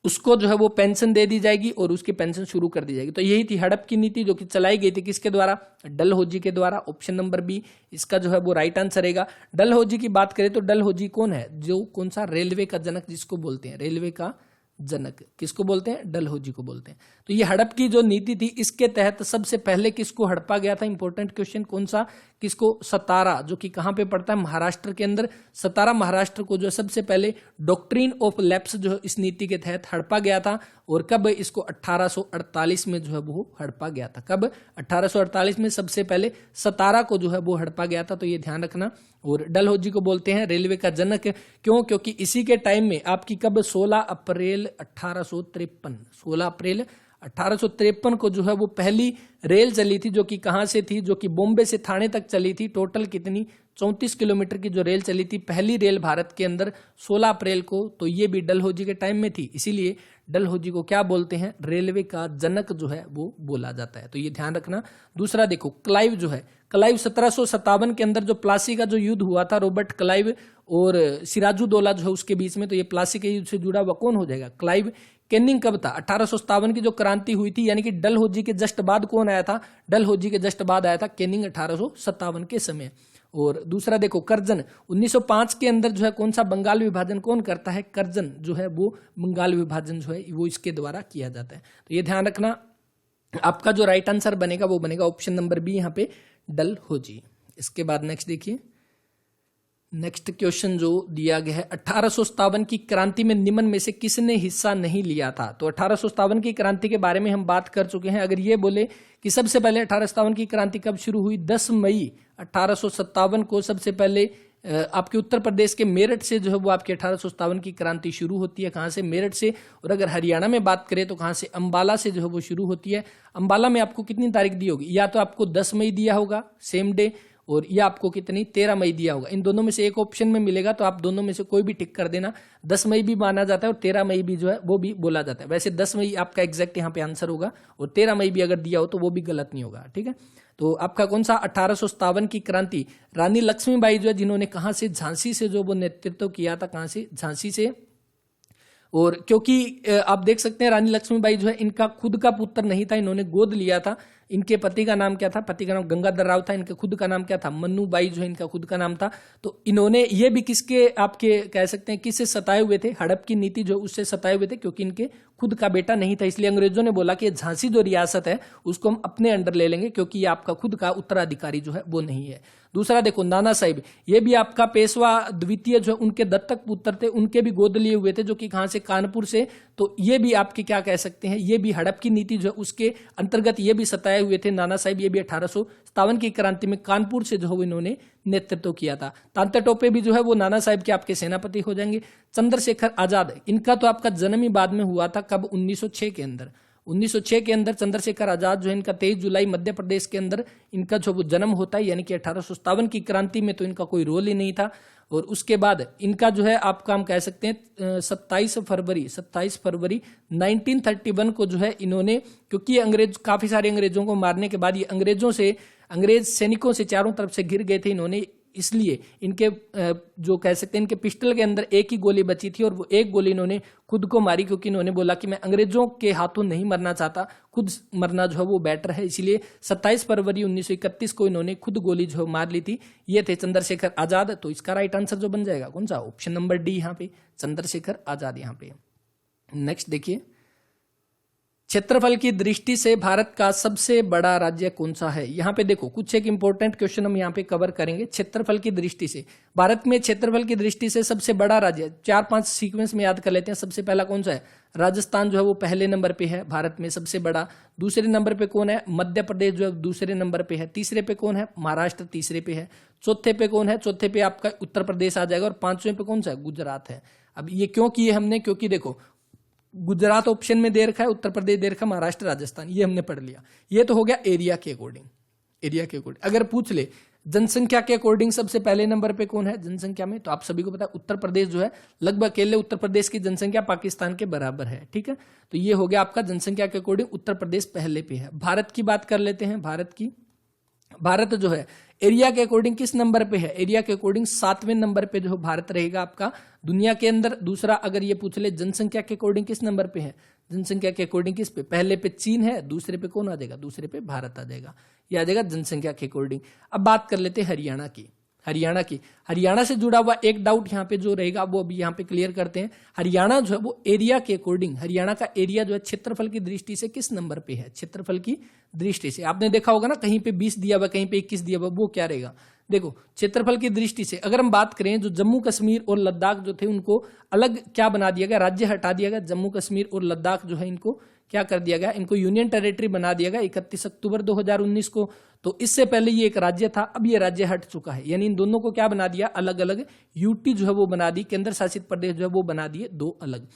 Speaker 1: उसको जो है वो पेंशन दे दी जाएगी और उसकी पेंशन शुरू कर दी जाएगी। तो यही थी हड़प की नीति, जो कि चलाई गई थी किसके द्वारा, डलहौजी के द्वारा। ऑप्शन नंबर बी इसका जो है वो राइट आंसर रहेगा। डलहौजी की बात करें तो डलहौजी कौन है, जो कौन सा, रेलवे का जनक जिसको बोलते हैं, रेलवे का जनक किसको बोलते हैं, डलहौजी को बोलते हैं। तो ये हड़प की जो नीति थी, इसके तहत सबसे पहले किसको हड़पा गया था, इंपॉर्टेंट क्वेश्चन, कौन सा, किसको, सतारा, जो कि कहां पे पड़ता है, महाराष्ट्र के अंदर। सतारा महाराष्ट्र को जो सबसे पहले डॉक्ट्रिन ऑफ लैप्स जो इस नीति के तहत हड़पा गया था। और कब, इसको 1848 में जो है वो हड़पा गया था। कब, 1848 में सबसे पहले सतारा को जो है वो हड़पा गया था। तो ये ध्यान रखना। और डलहौजी को बोलते हैं रेलवे का जनक, क्यों, क्योंकि इसी के टाइम में आपकी कब, 16 अप्रैल 1853, 16 अप्रैल 1853 को जो है वो पहली रेल चली थी, जो कि कहां से थी, जो कि बॉम्बे से थाने तक चली थी। टोटल कितनी, 34 किलोमीटर की जो रेल चली थी, पहली रेल भारत के अंदर 16 अप्रैल को। तो ये भी डलहौजी के टाइम में थी, इसीलिए डलहौजी को क्या बोलते हैं, रेलवे का जनक जो है वो बोला जाता है। तो ये ध्यान रखना। दूसरा देखो, क्लाइव जो है, क्लाइव 1757 के अंदर जो प्लासी का जो युद्ध हुआ था रॉबर्ट क्लाइव और सिराजुद्दौला जो है उसके बीच में, तो ये प्लासी के युद्ध से जुड़ा हुआ कौन हो जाएगा, क्लाइव। कैनिंग कब था, 1857 की जो क्रांति हुई थी, यानी कि डलहौजी के जस्ट बाद कौन आया था, डलहौजी के जस्ट बाद आया था कैनिंग 1857 के समय। और दूसरा देखो, कर्जन 1905 के अंदर जो है कौन सा बंगाल विभाजन कौन करता है, कर्जन जो है वो बंगाल विभाजन जो है वो इसके द्वारा किया जाता है। तो ये ध्यान रखना। आपका जो राइट आंसर बनेगा वो बनेगा ऑप्शन नंबर बी, यहाँ पे डलहौजी। इसके बाद नेक्स्ट देखिए, नेक्स्ट क्वेश्चन जो दिया गया है, 1857 की क्रांति में निम्न में से किसने हिस्सा नहीं लिया था। तो 1857 की क्रांति के बारे में हम बात कर चुके हैं। अगर ये बोले कि सबसे पहले 1857 की क्रांति कब शुरू हुई, 10 मई 1857 को सबसे पहले आपके उत्तर प्रदेश के मेरठ से जो है वो आपकी 1857 की क्रांति शुरू होती है। कहाँ से, मेरठ से। और अगर हरियाणा में बात करें तो कहाँ से, अंबाला से जो है वो शुरू होती है। अंबाला में आपको कितनी तारीख दी होगी, या तो आपको 10 मई दिया होगा सेम डे, और यह आपको कितनी 13 मई दिया होगा। इन दोनों में से एक ऑप्शन में मिलेगा, तो आप दोनों में से कोई भी टिक कर देना। 10 मई भी माना जाता है और 13 मई भी जो है वो भी बोला जाता है। वैसे 10 मई आपका एग्जैक्ट यहाँ पे आंसर होगा, और 13 मई भी अगर दिया हो तो वो भी गलत नहीं होगा, ठीक है। तो आपका कौन सा, 1857 की क्रांति, रानी लक्ष्मीबाई जो है जिन्होंने कहाँ से, झांसी से जो वो नेतृत्व किया था, कहाँ से, झांसी से। और क्योंकि आप देख सकते हैं रानी लक्ष्मीबाई जो है इनका खुद का पुत्र नहीं था, इन्होंने गोद लिया था। इनके पति का नाम क्या था, पति का नाम गंगाधर राव था, इनके खुद का नाम क्या था, मन्नूबाई जो है इनका खुद का नाम था। तो इन्होंने ये भी किसके आपके कह सकते हैं किससे सताए हुए थे, हड़प की नीति जो उससे सताए हुए थे, क्योंकि इनके खुद का बेटा नहीं था। इसलिए अंग्रेजों ने बोला कि झांसी जो रियासत है उसको हम अपने अंडर ले लेंगे, क्योंकि ये आपका खुद का उत्तराधिकारी जो है वो नहीं है। दूसरा देखो, नाना साहिब, ये भी आपका पेशवा द्वितीय जो उनके दत्तक पुत्र थे, उनके भी गोद लिए हुए थे, जो कि कहां से, कानपुर से। तो ये भी आपके क्या कह सकते हैं, ये भी हड़प की नीति जो है उसके अंतर्गत ये भी सताए हुए थे नाना साहिब। ये भी 1857 की क्रांति में कानपुर से जो है इन्होंने नेतृत्व किया था। तांता टोपे भी जो है वो नाना साहिब के आपके सेनापति हो जाएंगे। चंद्रशेखर आजाद, इनका तो आपका जन्म ही बाद में हुआ था, कब, 1906 के अंदर। 1906 के अंदर चंद्रशेखर आजाद जो है इनका 23 जुलाई मध्य प्रदेश के अंदर इनका जो वो जन्म होता है, यानी कि 1857 की क्रांति में तो इनका कोई रोल ही नहीं था। और उसके बाद इनका जो है आपका हम कह सकते हैं 27 फरवरी 1931 को जो है इन्होंने, क्योंकि अंग्रेज काफी सारे अंग्रेजों को मारने के बाद ये अंग्रेज सैनिकों से चारों तरफ से घिर गए थे इन्होंने, इसलिए इनके जो कह सकते हैं इनके पिस्टल के अंदर एक ही गोली बची थी, और वो एक गोली इन्होंने खुद को मारी, क्योंकि इन्होंने बोला कि मैं अंग्रेजों के हाथों नहीं मरना चाहता, खुद मरना जो है वो बेटर है। इसीलिए 27 फरवरी 1931 को इन्होंने खुद गोली जो मार ली थी। ये थे चंद्रशेखर आजाद। तो इसका राइट आंसर जो बन जाएगा कौन सा, ऑप्शन नंबर डी, यहाँ पे चंद्रशेखर आजाद। यहाँ पे नेक्स्ट देखिए, क्षेत्रफल की दृष्टि से भारत का सबसे बड़ा राज्य कौन सा है। यहां पे देखो कुछ एक इंपॉर्टेंट क्वेश्चन हम यहां पे कवर करेंगे। क्षेत्रफल की दृष्टि से भारत में क्षेत्रफल की दृष्टि से सबसे बड़ा राज्य, 4-5 सीक्वेंस में याद कर लेते हैं। सबसे पहला कौन सा है, राजस्थान जो है वो पहले नंबर पे है भारत में सबसे बड़ा। दूसरे नंबर पे कौन है, मध्य प्रदेश जो है दूसरे नंबर पे है। तीसरे पे कौन है, महाराष्ट्र तीसरे पे है। चौथे पे कौन है, चौथे पे आपका उत्तर प्रदेश आ जाएगा। और पांचवें पे कौन सा है, गुजरात है। अब ये क्यों किए हमने, क्योंकि देखो गुजरात ऑप्शन में दे रखा है, उत्तर प्रदेश दे रखा, महाराष्ट्र राजस्थान, ये हमने पढ़ लिया। ये तो हो गया एरिया के अकॉर्डिंग। अगर पूछ ले जनसंख्या के अकॉर्डिंग सबसे पहले नंबर पे कौन है जनसंख्या में, तो आप सभी को पता है उत्तर प्रदेश जो है, लगभग अकेले उत्तर प्रदेश की जनसंख्या पाकिस्तान के बराबर है, ठीक है। तो ये हो गया आपका जनसंख्या के अकॉर्डिंग उत्तर प्रदेश पहले पे है। भारत की बात कर लेते हैं, भारत जो है एरिया के अकॉर्डिंग किस नंबर पे है, एरिया के अकॉर्डिंग 7वें नंबर पे जो भारत रहेगा आपका दुनिया के अंदर। दूसरा अगर ये पूछ ले जनसंख्या के अकॉर्डिंग किस नंबर पे है, जनसंख्या के अकॉर्डिंग किस पे, पहले पे चीन है, दूसरे पे कौन आ जाएगा, दूसरे पे भारत आ जाएगा। ये आ जाएगा जनसंख्या के अकॉर्डिंग। अब बात कर लेते हैं हरियाणा से जुड़ा हुआ एक डाउट यहाँ पे जो रहेगा वो अभी यहाँ पे क्लियर करते हैं। हरियाणा जो है वो एरिया के अकॉर्डिंग, हरियाणा का एरिया जो है क्षेत्रफल की दृष्टि से किस नंबर पे है, क्षेत्रफल की दृष्टि से। आपने देखा होगा ना कहीं पे 20 दिया हुआ, कहीं पे 21 दिया हुआ, वो क्या रहेगा, देखो क्षेत्रफल की दृष्टि से अगर हम बात करें, जो जम्मू कश्मीर और लद्दाख जो थे उनको अलग क्या बना दिया गया, राज्य हटा दिया गया। जम्मू कश्मीर और लद्दाख जो है इनको क्या कर दिया गया, इनको यूनियन टेरिटरी बना दिया गया 31 अक्टूबर 2019 को। तो इससे पहले ये एक राज्य था, अब ये राज्य हट चुका है, यानी इन दोनों को क्या बना दिया, अलग अलग यूटी जो है वो बना दी, केंद्र शासित प्रदेश जो है वो बना दिए दो अलग।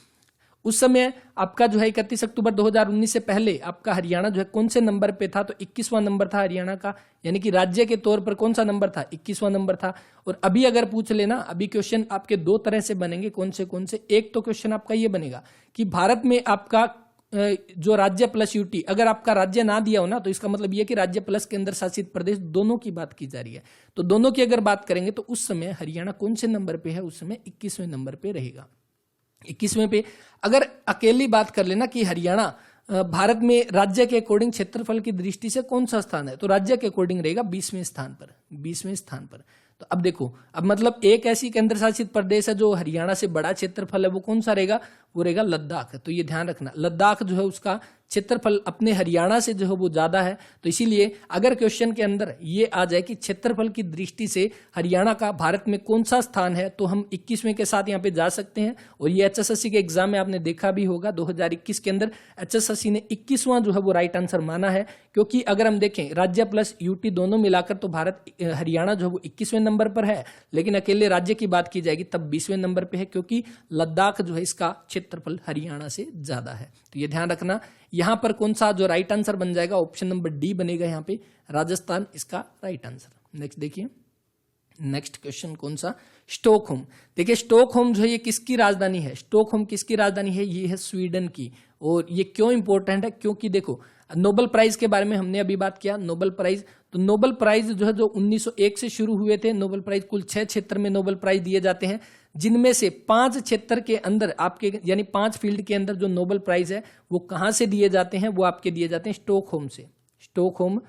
Speaker 1: उस समय आपका जो है 31 अक्टूबर 2019 से पहले आपका हरियाणा जो है कौन से नंबर पे था, तो 21वां नंबर था हरियाणा का, यानी कि राज्य के तौर पर कौन सा नंबर था, 21वां नंबर था। और अभी अगर पूछ लेना, अभी क्वेश्चन आपके दो तरह से बनेंगे, कौन से, एक तो क्वेश्चन आपका ये बनेगा कि भारत में आपका जो राज्य प्लस यूटी, अगर आपका राज्य ना दिया हो ना, तो इसका मतलब यह कि राज्य प्लस केंद्र शासित प्रदेश दोनों की बात की जा रही है। तो दोनों की अगर बात करेंगे तो उस समय हरियाणा कौन से नंबर पे है, उस समय 21वें नंबर पे रहेगा। 21वें पे अगर अकेली बात कर लेना कि हरियाणा भारत में राज्य के अकॉर्डिंग क्षेत्रफल की दृष्टि से कौन सा स्थान है, तो राज्य के अकॉर्डिंग रहेगा 20वें स्थान पर, 20वें स्थान पर। तो अब देखो, अब मतलब एक ऐसी केंद्र शासित प्रदेश है जो हरियाणा से बड़ा क्षेत्रफल है, वो कौन सा रहेगा, वो रहेगा लद्दाख। तो ये ध्यान रखना, लद्दाख जो है उसका क्षेत्रफल अपने हरियाणा से जो है वो ज्यादा है। तो इसीलिए अगर क्वेश्चन के अंदर ये आ जाए कि क्षेत्रफल की दृष्टि से हरियाणा का भारत में कौन सा स्थान है, तो हम 21वें के साथ यहाँ पे जा सकते हैं। और ये एचएसएससी के एग्जाम में आपने देखा भी होगा, 2021 के अंदर एचएसएससी ने 21वां जो है वो राइट आंसर माना है, क्योंकि अगर हम देखें राज्य प्लस यूटी दोनों मिलाकर तो भारत हरियाणा जो है वो 21वें नंबर पर है, लेकिन अकेले राज्य की बात की जाएगी तब 20वें नंबर पे है, क्योंकि लद्दाख जो है इसका क्षेत्रफल हरियाणा से ज्यादा है। तो ये ध्यान रखना, यहां पर कौन सा जो राइट आंसर बन जाएगा, ऑप्शन नंबर डी बनेगा, यहाँ पे राजस्थान इसका राइट आंसर। नेक्स्ट देखिए, नेक्स्ट क्वेश्चन कौन सा, स्टॉकहोम। देखिए स्टॉकहोम जो है ये किसकी राजधानी है, स्टॉकहोम किसकी राजधानी है, ये है स्वीडन की। और ये क्यों इंपॉर्टेंट है, क्योंकि देखो नोबेल प्राइज के बारे में हमने अभी बात किया, नोबेल प्राइज, तो नोबेल प्राइज जो है जो 1901 से शुरू हुए थे नोबेल प्राइज, कुल 6 क्षेत्र में नोबेल प्राइज दिए जाते हैं, जिनमें से 5 क्षेत्र के अंदर आपके यानी 5 फील्ड के अंदर जो नोबेल प्राइज है वो कहां से दिए जाते हैं, वो आपके दिए जाते हैं स्टॉकहोम से। स्टॉकहोम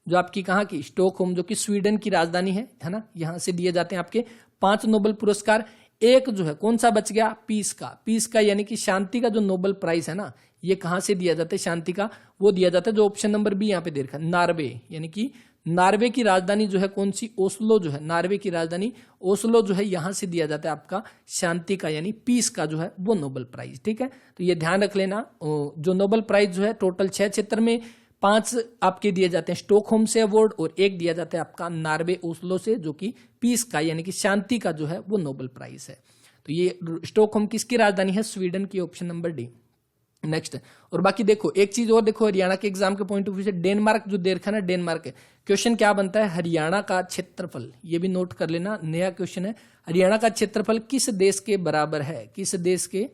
Speaker 1: जो आपकी कहां की, स्टॉकहोम जो कि स्वीडन की राजधानी है ना, यहां से दिए जाते हैं आपके 5 नोबेल पुरस्कार। एक जो है कौन सा बच गया, पीस का, पीस का यानी कि शांति का जो नोबेल प्राइज है ना, ये कहां से दिया जाता है, शांति का, वो दिया जाता है जो ऑप्शन नंबर बी यहाँ पे दे रखा है, नार्वे, यानी कि नार्वे की राजधानी जो है कौन सी, ओस्लो जो है, नार्वे की राजधानी ओस्लो जो है, यहां से दिया जाता है आपका शांति का यानी पीस का जो है वो नोबेल प्राइज। ठीक है, तो ये ध्यान रख लेना, जो नोबेल प्राइज जो है टोटल 6 क्षेत्र में 5 आपके दिए जाते हैं स्टॉकहोम से अवार्ड, और एक दिया जाता है आपका नार्वे ओस्लो से, जो कि पीस का यानी कि शांति का जो है वो नोबेल प्राइज है। तो ये स्टॉकहोम किसकी राजधानी है, स्वीडन की, ऑप्शन नंबर डी। नेक्स्ट, और बाकी देखो एक चीज और देखो, हरियाणा के एग्जाम के पॉइंट ऑफ व्यू से डेनमार्क जो दे रखा है ना, डेनमार्क क्वेश्चन क्या बनता है, हरियाणा का क्षेत्रफल, ये भी नोट कर लेना, नया क्वेश्चन है, हरियाणा का क्षेत्रफल किस देश के बराबर है, किस देश के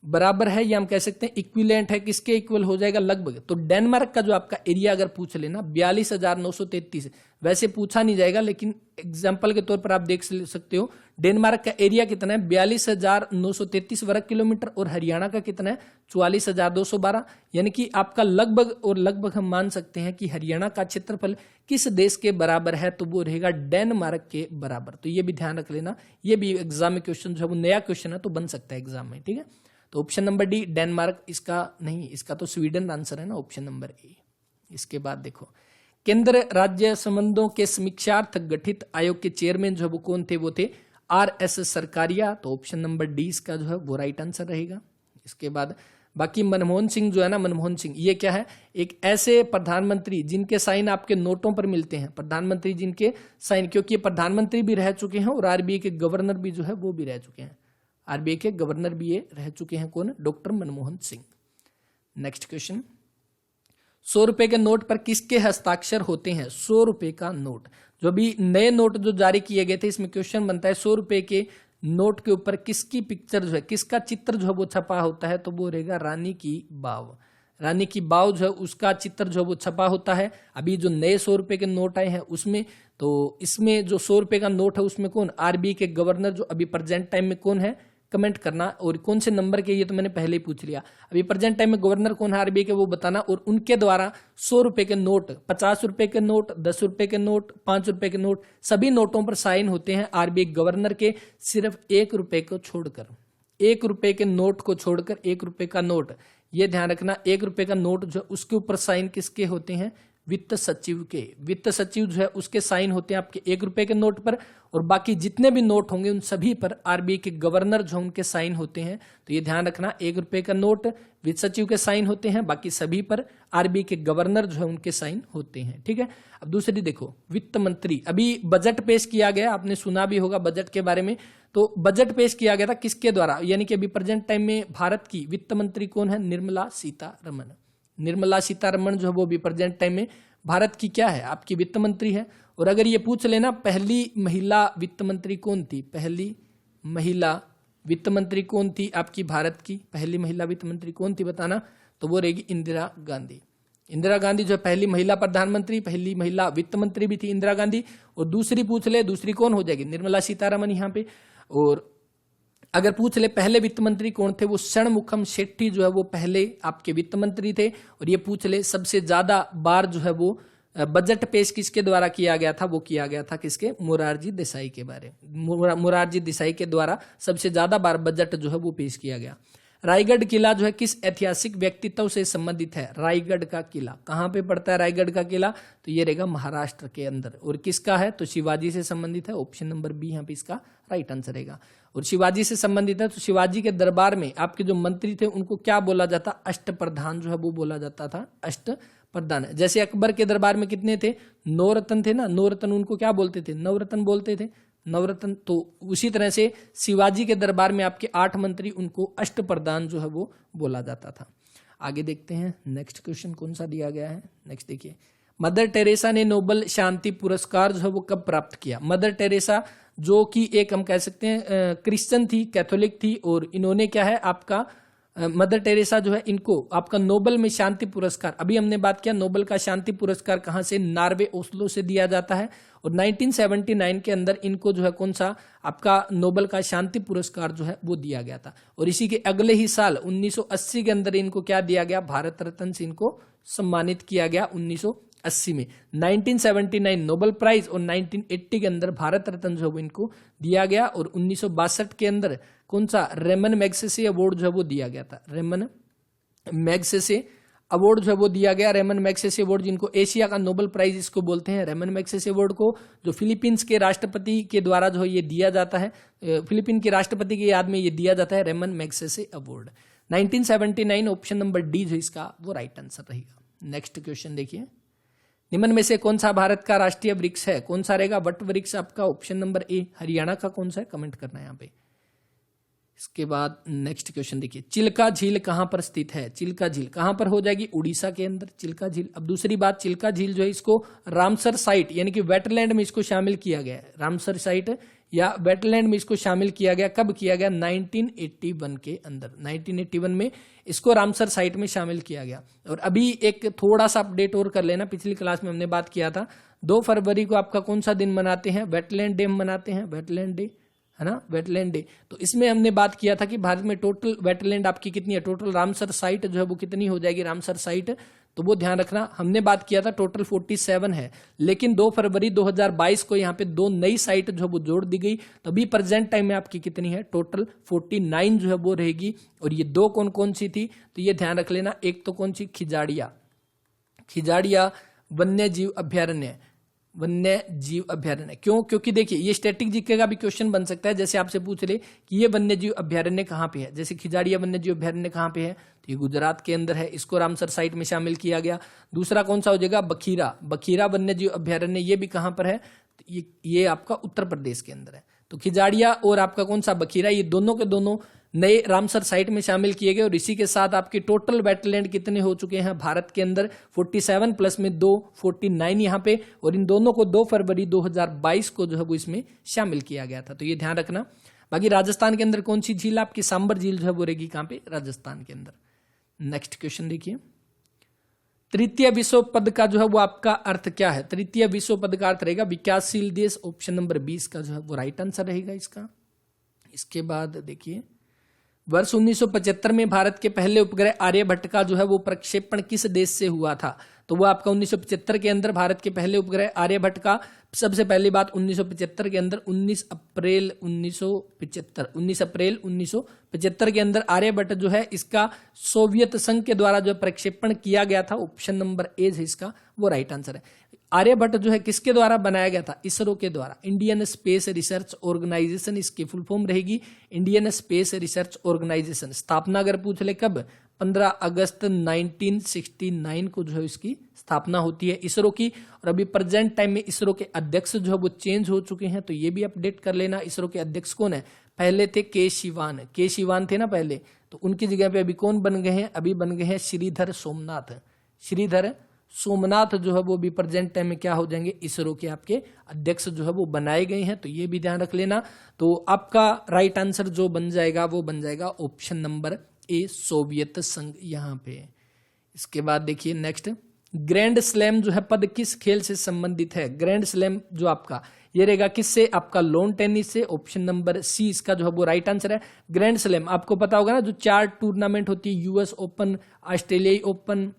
Speaker 1: बराबर है, या हम कह सकते हैं इक्विवेलेंट है, किसके इक्वल हो जाएगा लगभग। तो डेनमार्क का जो आपका एरिया अगर पूछ लेना 42,933, वैसे पूछा नहीं जाएगा लेकिन एग्जांपल के तौर पर आप देख सकते हो डेनमार्क का एरिया कितना है, 42,933 वर्ग किलोमीटर, और हरियाणा का कितना है, 44,212, यानी कि आपका लगभग और लगभग हम मान सकते हैं कि हरियाणा का क्षेत्रफल किस देश के बराबर है, तो वो रहेगा डेनमार्क के बराबर। तो ये भी ध्यान रख लेना, ये भी एग्जाम में क्वेश्चन जो है वो नया क्वेश्चन है, तो बन सकता है एग्जाम में। ठीक है, तो ऑप्शन नंबर डी डेनमार्क, इसका नहीं, इसका तो स्वीडन आंसर है ना, ऑप्शन नंबर ए। इसके बाद देखो, केंद्र राज्य संबंधों के समीक्षार्थ गठित आयोग के चेयरमैन जो है वो कौन थे, वो थे RS सरकारिया, तो ऑप्शन नंबर डी इसका जो है वो राइट आंसर रहेगा। इसके बाद बाकी मनमोहन सिंह जो है ना, मनमोहन सिंह ये क्या है, एक ऐसे प्रधानमंत्री जिनके साइन आपके नोटों पर मिलते हैं, प्रधानमंत्री जिनके साइन, क्योंकि ये प्रधानमंत्री भी रह चुके हैं और RBI के गवर्नर भी जो है वो भी रह चुके हैं, RBI के गवर्नर भी ये रह चुके हैं, कौन, doctor Manmohan Singh. Next question, 100 रुपए के नोट पर किसके हस्ताक्षर होते हैं, 100 रुपए का नोट, जो भी नए नोट जो जारी किए गए थे इसमें क्वेश्चन बनता है 100 रुपए के नोट के ऊपर किसकी पिक्चर जो है, किसका चित्र जो है वो छपा होता है, तो वो रहेगा रानी की बाव, रानी की बाव जो है उसका चित्र जो है वो छपा होता है। अभी जो नए 100 रुपए के नोट आए हैं उसमें, तो इसमें जो 100 रुपए का नोट है उसमें कौन, RBI के गवर्नर जो अभी प्रेजेंट टाइम में कौन है, कमेंट करना, और कौन से नंबर के, ये तो मैंने पहले ही पूछ लिया, अभी प्रेजेंट टाइम में गवर्नर कौन है RBI के वो बताना, और उनके द्वारा 100 रुपए के नोट, 50 रुपए के नोट, 10 रुपए के नोट, 5 रुपए के नोट, सभी नोटों पर साइन होते हैं RBI गवर्नर के, सिर्फ 1 रुपए को छोड़कर, 1 रुपए के नोट को छोड़कर, 1 रुपए का नोट, ये ध्यान रखना, 1 रुपए का नोट जो उसके ऊपर साइन किसके होते हैं, वित्त सचिव के। वित्त सचिव जो है उसके साइन होते हैं आपके 1 रुपए के नोट पर, और बाकी जितने भी नोट होंगे उन सभी पर आरबीआई के गवर्नर जो उनके साइन होते हैं। तो ये ध्यान रखना, 1 रुपए का नोट वित्त सचिव के साइन होते हैं, बाकी सभी पर आरबीआई के गवर्नर जो है उनके साइन होते हैं। ठीक है, अब दूसरी देखो, वित्त मंत्री। अभी बजट पेश किया गया, आपने सुना भी होगा बजट के बारे में। तो बजट पेश किया गया था किसके द्वारा, यानी कि अभी प्रेजेंट टाइम में भारत की वित्त मंत्री कौन है, निर्मला सीतारमण। निर्मला सीतारमण जो है वो भी प्रेजेंट टाइम में भारत की क्या है, आपकी वित्त मंत्री है। और अगर ये पूछ लेना पहली महिला वित्त मंत्री कौन थी, पहली महिला वित्त मंत्री कौन थी आपकी भारत की, पहली महिला वित्त मंत्री कौन थी बताना, तो वो रहेगी इंदिरा गांधी। इंदिरा गांधी जो पहली महिला प्रधानमंत्री, पहली महिला वित्त मंत्री भी थी इंदिरा गांधी। और दूसरी पूछ ले, दूसरी कौन हो जाएगी, निर्मला सीतारमण यहाँ पे। और अगर पूछ ले पहले वित्त मंत्री कौन थे, वो षणमुखम शेट्टी जो है वो पहले आपके वित्त मंत्री थे। और ये पूछ ले सबसे ज्यादा बार जो है वो बजट पेश किसके द्वारा किया गया था, वो किया गया था किसके, मोरारजी देसाई के बारे मोरारजी देसाई के द्वारा सबसे ज्यादा बार बजट जो है वो पेश किया गया। रायगढ़ किला जो है किस ऐतिहासिक व्यक्तित्व से संबंधित है, रायगढ़ का किला कहाँ पे पड़ता है, रायगढ़ का किला, तो ये रहेगा महाराष्ट्र के अंदर। और किसका है, तो शिवाजी से संबंधित है, ऑप्शन नंबर बी यहाँ पे इसका राइट आंसर रहेगा। और शिवाजी से संबंधित है, तो शिवाजी के दरबार में आपके जो मंत्री थे उनको क्या बोला जाता, अष्टप्रधान जो है वो बोला जाता था, अष्टप्रधान। जैसे अकबर के दरबार में कितने थे, 9 रत्न थे ना, 9 रत्न, उनको क्या बोलते थे, नवरत्न बोलते थे, नवरत्न। तो उसी तरह से शिवाजी के दरबार में आपके 8 मंत्री, उनको अष्टप्रधान जो है वो बोला जाता था। आगे देखते हैं नेक्स्ट क्वेश्चन कौन सा दिया गया है। नेक्स्ट देखिए, मदर टेरेसा ने नोबेल शांति पुरस्कार जो है वो कब प्राप्त किया। मदर टेरेसा जो कि एक हम कह सकते हैं क्रिश्चियन थी, कैथोलिक थी, और इन्होंने क्या है आपका मदर टेरेसा जो है इनको आपका नोबेल में शांति पुरस्कार, अभी हमने बात किया नोबेल का शांति पुरस्कार कहां से, नार्वे ओस्लो से दिया जाता है। और 1979 के अंदर इनको जो है कौन सा आपका नोबेल का शांति पुरस्कार जो है वो दिया गया था। और इसी के अगले ही साल 1980 के अंदर इनको क्या दिया गया, भारत रत्न से इनको सम्मानित किया गया 1980 में। 1979 नोबेल प्राइज और 1980 के अंदर भारत रत्न जो है वो इनको दिया गया। और 1962 के अंदर कौन सा, रेमन मैग्सेसे अवार्ड जो है वो दिया गया था, रेमन मैग्सेसे अवार्ड जो है वो दिया गया। रेमन मैग्सेसे अवार्ड जिनको एशिया का नोबेल प्राइज इसको बोलते हैं, रेमन मैग्सेसे अवार्ड को जो फिलीपींस के राष्ट्रपति के द्वारा जो है ये दिया जाता है, फिलीपीन के राष्ट्रपति की याद में ये दिया जाता है Ramon Magsaysay award. 1979 option number D जो इसका वो राइट आंसर रहेगा। नेक्स्ट क्वेश्चन देखिए, निम्न में से कौन सा भारत का राष्ट्रीय वृक्ष है, कौन सा रहेगा, वट वृक्ष आपका ऑप्शन नंबर ए। हरियाणा का कौन सा है, कमेंट करना है यहाँ पे। इसके बाद नेक्स्ट क्वेश्चन देखिए, चिल्का झील कहां पर स्थित है, चिल्का झील कहां पर हो जाएगी, उड़ीसा के अंदर चिल्का झील। अब दूसरी बात, चिल्का झील जो है इसको रामसर साइट यानी कि वेटलैंड में इसको शामिल किया गया है, रामसर साइट या वेटलैंड में इसको शामिल किया गया, कब किया गया, 1981 के अंदर, 1981 में इसको रामसर साइट में शामिल किया गया। और अभी एक थोड़ा सा अपडेट और कर लेना, पिछली क्लास में हमने बात किया था 2 फरवरी को आपका कौन सा दिन मनाते हैं, वेटलैंड डे मनाते हैं, वेटलैंड डे है ना, वेटलैंड डे। तो इसमें हमने बात किया था कि भारत में टोटल वेटलैंड आपकी कितनी है, टोटल रामसर साइट जो है वो कितनी हो जाएगी, रामसर साइट, तो वो ध्यान रखना। हमने बात किया था टोटल 47 है, लेकिन 2 फरवरी 2022 को यहाँ पे 2 नई साइट जो है वो जोड़ दी गई, तभी प्रेजेंट टाइम में आपकी कितनी है, टोटल 49 जो है वो रहेगी। और ये 2 कौन कौन सी थी, तो ये ध्यान रख लेना, एक तो कौन सी, खिजाड़िया, खिजाड़िया वन्य जीव अभ्यारण्य, वन्य जीव अभ्यारण्य। क्यों, क्योंकि देखिए ये स्टैटिक जीके का भी क्वेश्चन बन सकता है, जैसे आपसे पूछ ले कि ये वन्य जीव अभ्यारण्य कहाँ पे है, जैसे खिजाड़िया वन्य जीव अभ्यारण्य कहाँ पे है, तो ये गुजरात के अंदर है, इसको रामसर साइट में शामिल किया गया। दूसरा कौन सा हो जाएगा, बखीरा, बखीरा वन्य जीव अभ्यारण्य, ये भी कहाँ पर है, तो ये आपका उत्तर प्रदेश के अंदर है। तो खिजाड़िया और आपका कौन सा बखीरा, ये दोनों के दोनों नए रामसर साइट में शामिल किए गए। और इसी के साथ आपके टोटल वेटलैंड कितने हो चुके हैं भारत के अंदर, 47 प्लस में 2, 49 यहाँ पे। और इन दोनों को 2 फरवरी 2022 को जो है वो इसमें शामिल किया गया था, तो ये ध्यान रखना। बाकी राजस्थान के अंदर कौन सी झील आपकी, सांबर झील जो है वो रहेगी कहाँ पे, राजस्थान के अंदर। नेक्स्ट क्वेश्चन देखिए, तृतीय विश्व पद का जो है वो आपका अर्थ क्या है, तृतीय विश्व पद का अर्थ रहेगा विकासशील देश, ऑप्शन नंबर 20 का जो है वो राइट आंसर रहेगा इसका। इसके बाद देखिए, वर्ष 1975 में भारत के पहले उपग्रह आर्यभट्ट का जो है वो प्रक्षेपण किस देश से हुआ था? तो वो आपका 1975 के अंदर भारत के पहले उपग्रह आर्यभट्ट का, सबसे पहली बात 1975 के अंदर 19 अप्रैल 1975 के अंदर आर्यभट्ट जो है इसका सोवियत संघ के द्वारा जो प्रक्षेपण किया गया था। ऑप्शन नंबर ए है इसका वो राइट आंसर है। आर्यभट्ट जो है किसके द्वारा बनाया गया था? इसरो के द्वारा, इंडियन स्पेस रिसर्च ऑर्गेनाइजेशन इसकी फुल फॉर्म रहेगी, इंडियन स्पेस रिसर्च ऑर्गेनाइजेशन। स्थापना अगर पूछ ले कब? 15 अगस्त 1969 को जो है इसकी स्थापना होती है इसरो की। और अभी प्रेजेंट टाइम में इसरो के अध्यक्ष जो है वो चेंज हो चुके हैं, तो ये भी अपडेट कर लेना। इसरो के अध्यक्ष कौन है? पहले थे के शिवान थे ना पहले, तो उनकी जगह पे अभी कौन बन गए हैं? अभी बन गए हैं श्रीधर सोमनाथ जो है वो भी प्रेजेंट टाइम में क्या हो जाएंगे? इसरो के आपके अध्यक्ष जो है वो बनाए गए हैं, तो ये भी ध्यान रख लेना। तो आपका राइट आंसर जो बन जाएगा वो बन जाएगा ऑप्शन नंबर ए, सोवियत संघ यहाँ पे। इसके बाद देखिए नेक्स्ट, ग्रैंड स्लैम जो है पद किस खेल से संबंधित है? ग्रैंड स्लैम जो आपका ये रहेगा किससे? आपका लॉन टेनिस से। ऑप्शन नंबर सी इसका जो है वो राइट आंसर है। ग्रैंड स्लैम आपको पता होगा ना, जो 4 टूर्नामेंट होती है, यूएस ओपन, ऑस्ट्रेलियाई ओपन,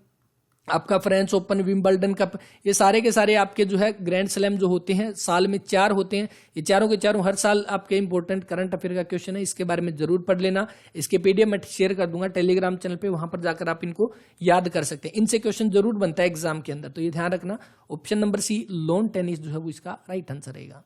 Speaker 1: आपका फ्रेंच ओपन, विंबलडन कप, ये सारे के सारे आपके जो है ग्रैंड स्लैम जो होते हैं साल में 4 होते हैं। ये चारों के चारों हर साल आपके इंपॉर्टेंट करंट अफेयर का क्वेश्चन है, इसके बारे में जरूर पढ़ लेना। इसके पीडीएफ मैं शेयर कर दूंगा टेलीग्राम चैनल पे, वहां पर जाकर आप इनको याद कर सकते हैं। इनसे क्वेश्चन जरूर बनता है एग्जाम के अंदर, तो ये ध्यान रखना। Option number C lawn tennis जो है वो इसका राइट आंसर रहेगा।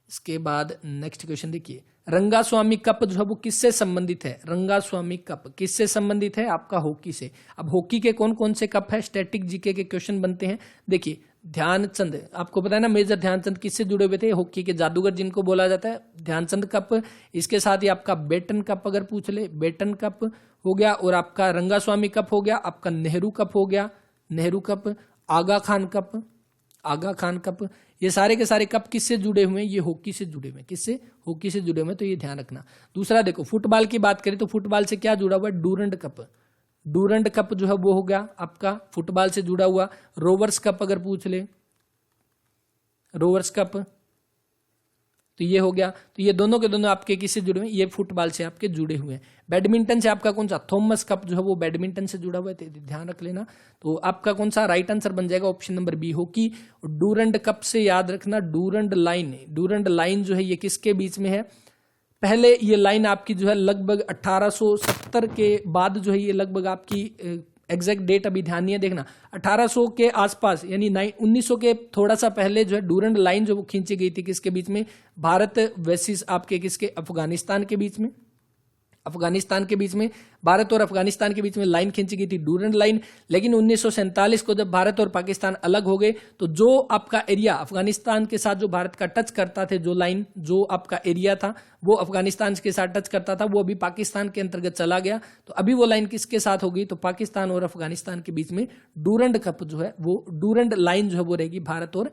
Speaker 1: इसके बाद नेक्स्ट क्वेश्चन देखिए, रंगास्वामी कप जो है वो किससे संबंधित है? रंगास्वामी कप किससे संबंधित है? आपका हॉकी से। अब हॉकी के कौन कौन से कप है? स्टैटिक जीके के क्वेश्चन बनते हैं। देखिए ध्यानचंद, आपको पता है ना मेजर ध्यानचंद किससे जुड़े हुए थे? हॉकी के जादूगर जिनको बोला जाता है, ध्यानचंद कप। इसके साथ ही आपका बेटन कप अगर पूछ ले, बेटन कप हो गया, और आपका रंगास्वामी कप हो गया, आपका नेहरू कप हो गया, नेहरू कप, आगा खान कप, ये सारे के सारे कप किससे जुड़े हुए हैं? ये हॉकी से जुड़े हुए हैं। किससे? हॉकी से जुड़े हुए हैं, तो ये ध्यान रखना। दूसरा देखो, फुटबॉल की बात करें तो फुटबॉल से क्या जुड़ा हुआ है? डूरंड कप जो है वो हो गया आपका फुटबॉल से जुड़ा हुआ। रोवर्स कप अगर पूछ ले, रोवर्स कप, तो ये हो गया। तो ये दोनों के दोनों आपके किससे जुड़े हुए हैं? ये फुटबॉल से आपके जुड़े हुए हैं। बैडमिंटन से आपका कौन सा? थॉमस कप जो है वो बैडमिंटन से जुड़ा हुआ है, तो ध्यान रख लेना। तो आपका कौन सा राइट आंसर बन जाएगा? Option number B, hockey. Durand cup से याद रखना, डूरंड लाइन जो है ये किसके बीच में है? पहले ये लाइन आपकी जो है लगभग 1870 के बाद जो है ये लगभग आपकी एग्जैक्ट डेट अभी ध्यान नहीं है, देखना 1800 के आसपास, यानी 1900 के थोड़ा सा पहले जो है डूरंड लाइन जो वो खींची गई थी किसके बीच में? भारत वर्सेस आपके किसके? अफगानिस्तान के बीच में। भारत और अफगानिस्तान के बीच में लाइन खींची गई थी, डूरंड लाइन। लेकिन 1947 को जब भारत और पाकिस्तान अलग हो गए, तो जो आपका एरिया अफगानिस्तान के साथ जो भारत का टच करता थे, जो लाइन जो आपका एरिया था वो अफगानिस्तान के साथ टच करता था, वो अभी पाकिस्तान के अंतर्गत चला गया। तो अभी वो लाइन किसके साथ होगी? तो पाकिस्तान और अफगानिस्तान के बीच में डूरंड कप जो है वो, डूरंड लाइन जो है वो रहेगी भारत और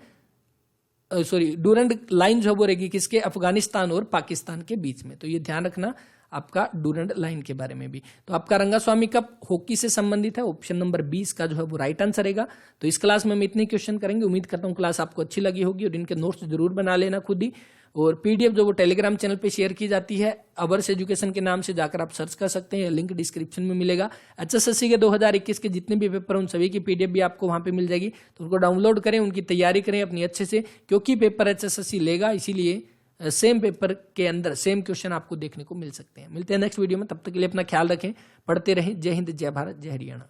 Speaker 1: डूरंड लाइन जो है वो रहेगी किसके? अफगानिस्तान और पाकिस्तान के बीच में। तो ये ध्यान रखना आपका डूरंड लाइन के बारे में भी। तो आपका रंगास्वामी कप हॉकी से संबंधित है, ऑप्शन नंबर 20 का जो है वो राइट आंसर रहेगा। तो इस क्लास में हम इतने क्वेश्चन करेंगे, उम्मीद करता हूँ क्लास आपको अच्छी लगी होगी, और इनके नोट्स जरूर बना लेना खुद ही। और पीडीएफ जो वो टेलीग्राम चैनल पे शेयर की जाती है, अवर्स एजुकेशन के नाम से जाकर आप सर्च कर सकते हैं, लिंक डिस्क्रिप्शन में मिलेगा। एचएसएससी के 2021 के जितने भी पेपर उन सभी की पीडीएफ भी आपको वहां पे मिल जाएगी, तो उनको डाउनलोड करें, उनकी तैयारी करें अपनी अच्छे से, क्योंकि पेपर एचएसएससी लेगा, इसीलिए सेम पेपर के अंदर सेम क्वेश्चन आपको देखने को मिल सकते हैं। मिलते हैं नेक्स्ट वीडियो में, तब तक के लिए अपना ख्याल रखें, पढ़ते रहें। जय हिंद, जय भारत, जय हरियाणा।